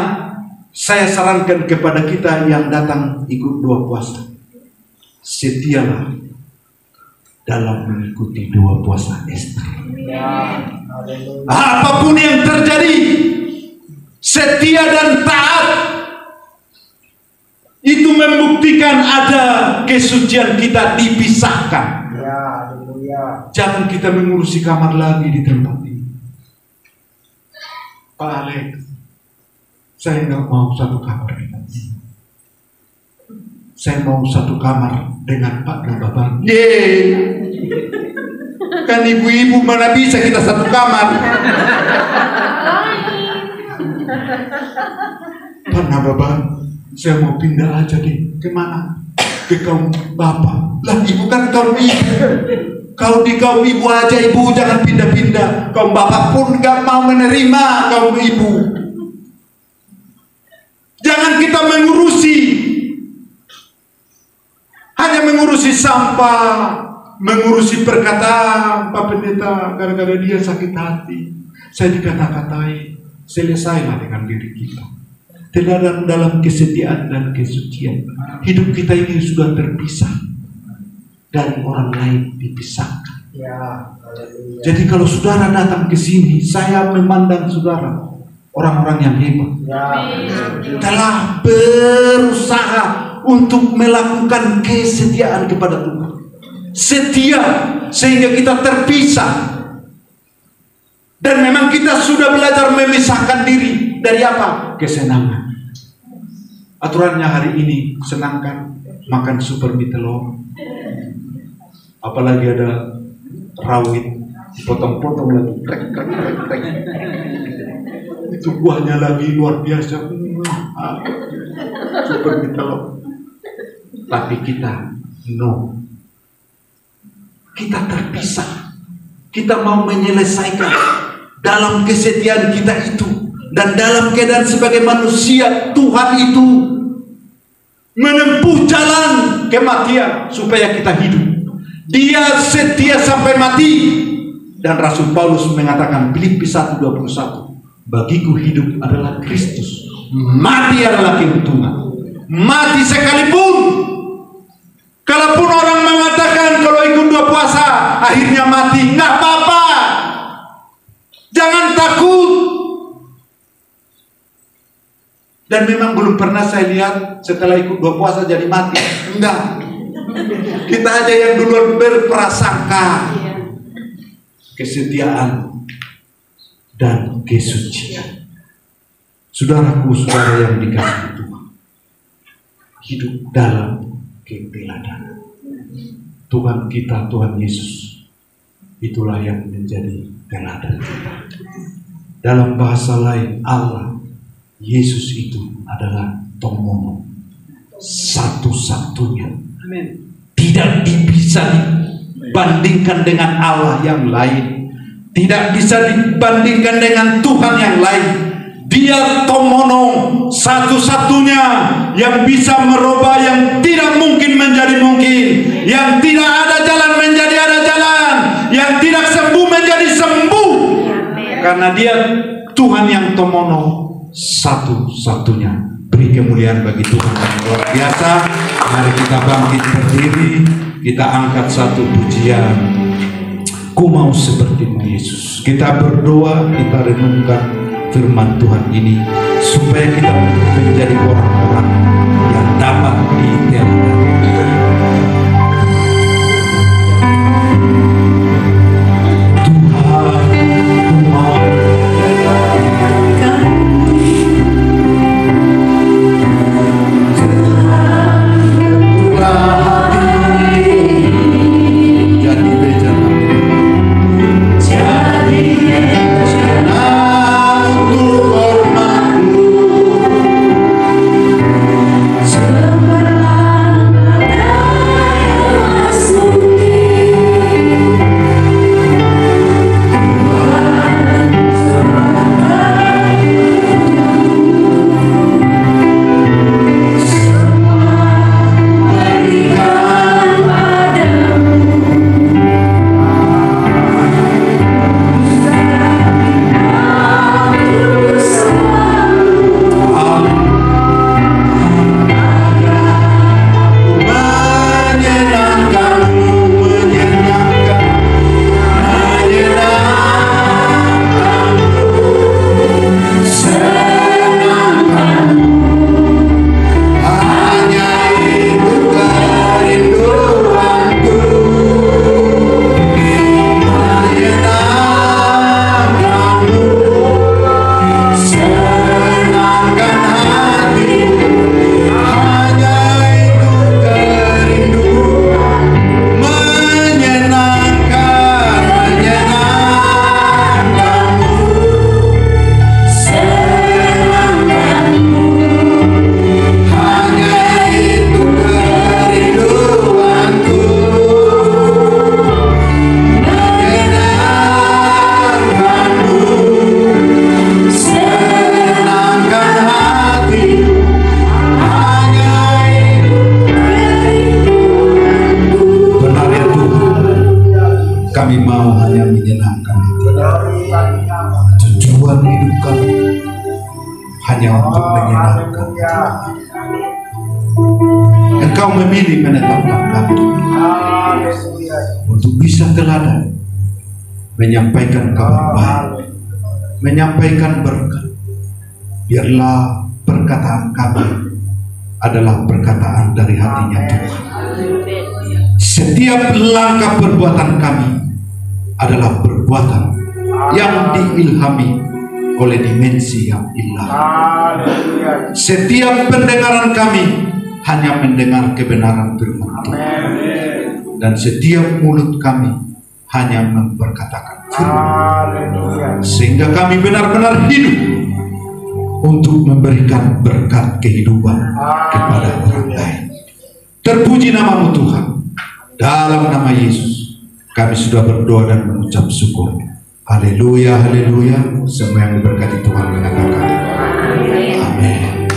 saya sarankan kepada kita yang datang ikut dua puasa, setialah dalam mengikuti dua puasa Ester. Apapun yang terjadi, setia dan taat itu membuktikan ada kesucian kita dipisahkan. Jangan kita mengurusi kamar lagi di tempat ini. Pak Alex, saya nggak mau satu kamar dengan ini. Saya mau satu kamar dengan Pak Nababan. Kan ibu-ibu mana bisa kita satu kamar? Pak Nababan, saya mau pindah aja deh. Kemana? Ke kaum bapak. Lah ibu kan kaum ibu. Kau di kaum ibu aja, ibu jangan pindah-pindah. Kaum bapak pun gak mau menerima kaum ibu. Jangan kita hanya mengurusi sampah, mengurusi perkataan Pak Pendeta. Gara-gara dia sakit hati, saya dikata-katai. Selesailah dengan diri kita. Teladan dalam kesetiaan dan kesucian. Hidup kita ini sudah terpisah dari orang lain, dipisahkan. Jadi kalau saudara datang ke sini, saya memandang saudara orang-orang yang hebat. Telah berusaha untuk melakukan kesetiaan kepada Tuhan. Setia sehingga kita terpisah. Dan memang kita sudah belajar memisahkan diri dari apa? Kesenangan. Aturannya hari ini senangkan makan super mie telur. Apalagi ada rawit, potong-potong lagi, krek. Itu buahnya lagi luar biasa. Super mie telur. Tapi kita no. Kita terpisah. Kita mau menyelesaikan dalam kesetiaan kita itu, dan dalam keadaan sebagai manusia, Tuhan itu menempuh jalan kematian supaya kita hidup. Dia setia sampai mati. Dan Rasul Paulus mengatakan Filipi 1:21, bagiku hidup adalah Kristus, mati adalah keuntungan. Mati sekalipun, kalaupun orang mengatakan kalau ikut dua puasa akhirnya mati, nggak apa-apa. Jangan takut. Dan memang belum pernah saya lihat setelah ikut dua puasa jadi mati. Enggak. Kita aja yang duluan berprasangka. Kesetiaan dan kesucian. Saudaraku, saudara yang dikasihi Tuhan, hidup dalam keteladanan. Tuhan kita, Tuhan Yesus, itulah yang menjadi teladan kita. Dalam bahasa lain, Allah Yesus itu adalah Tomono, satu-satunya. Tidak bisa dibandingkan dengan Allah yang lain, tidak bisa dibandingkan dengan Tuhan yang lain. Dia Tomono, satu-satunya yang bisa merubah yang tidak mungkin menjadi mungkin, yang tidak ada jalan menjadi ada jalan, yang tidak sembuh menjadi sembuh. Karena dia Tuhan yang Tomono, satu-satunya. Beri kemuliaan bagi Tuhan yang luar biasa. Mari kita bangkit berdiri, kita angkat satu pujian. Ku mau seperti Yesus. Kita berdoa, kita renungkan firman Tuhan ini supaya kita menjadi orang-orang yang dapat diterima. Engkau memilih menetapkan kami untuk bisa teladan menyampaikan kabar baik, menyampaikan berkat. Biarlah perkataan kami adalah perkataan dari hatinya Tuhan. Setiap langkah perbuatan kami adalah perbuatan yang diilhami oleh dimensi yang ilahi. Setiap pendengaran kami hanya mendengar kebenaran firman Tuhan, dan setiap mulut kami hanya memperkatakan firman, sehingga kami benar-benar hidup untuk memberikan berkat kehidupan kepada orang lain. Terpuji namamu Tuhan. Dalam nama Yesus kami sudah berdoa dan mengucap syukur. Haleluya, haleluya. Semua yang diberkati Tuhan mengatakan amin.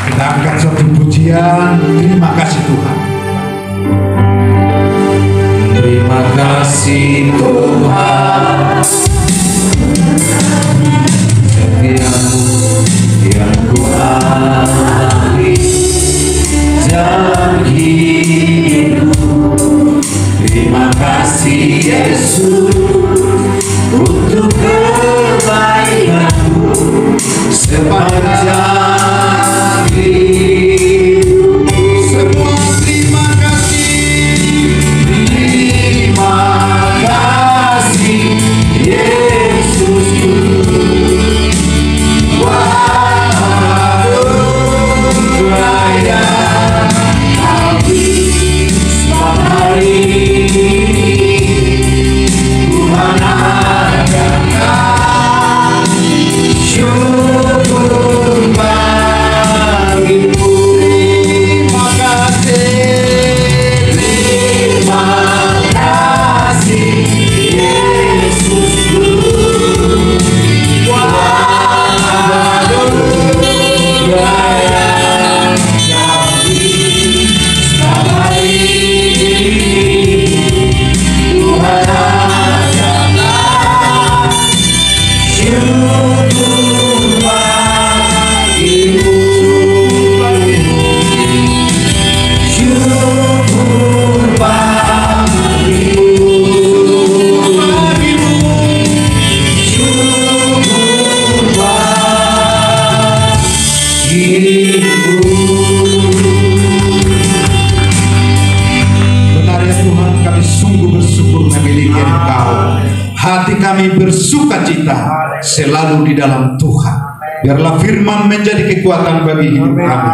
Kita angkat satu pujian. Terima kasih Tuhan. Terima kasih Tuhan, setiamu yang ku alami dalam hidup. Terima kasih Yesus untuk kebaikanmu sepanjang hidup. Semua terima kasih, terima kasih Yesus. Sure. sungguh memiliki Engkau. Hati kami bersuka cita selalu di dalam Tuhan. Biarlah firman menjadi kekuatan bagi hidup kami.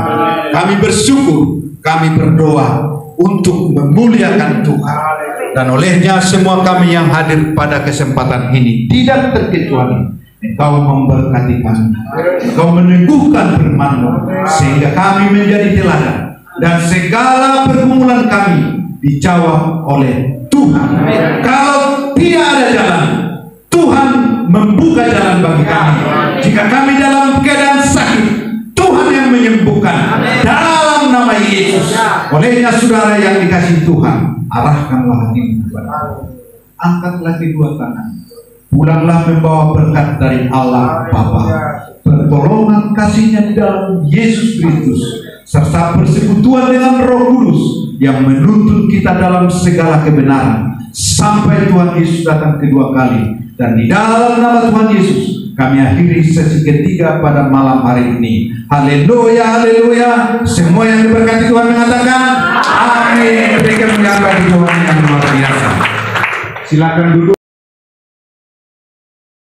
Kami bersyukur, kami berdoa untuk memuliakan Tuhan. Dan olehnya semua kami yang hadir pada kesempatan ini tidak terkecuali Engkau memberkati kami, Engkau meneguhkan firman-Mu sehingga kami menjadi teladan dan segala pergumulan kami dijawab oleh Tuhan. Kalau tidak ada jalan, Tuhan membuka jalan bagi kami. Jika kami dalam keadaan sakit, Tuhan yang menyembuhkan dalam nama Yesus. Olehnya saudara yang dikasihi Tuhan, arahkanlah hatimu kepada, angkatlah kedua tangan, pulanglah membawa berkat dari Allah Bapa, pertolongan kasih-Nya di dalam Yesus Kristus, serta persekutuan dengan Roh Kudus yang menuntun kita dalam segala kebenaran sampai Tuhan Yesus datang kedua kali. Dan di dalam nama Tuhan Yesus kami akhiri sesi ketiga pada malam hari ini. Haleluya, haleluya. Semua yang diberkati Tuhan mengatakan amin. Berikan kemuliaan bagi Tuhan yang luar biasa. Silakan duduk.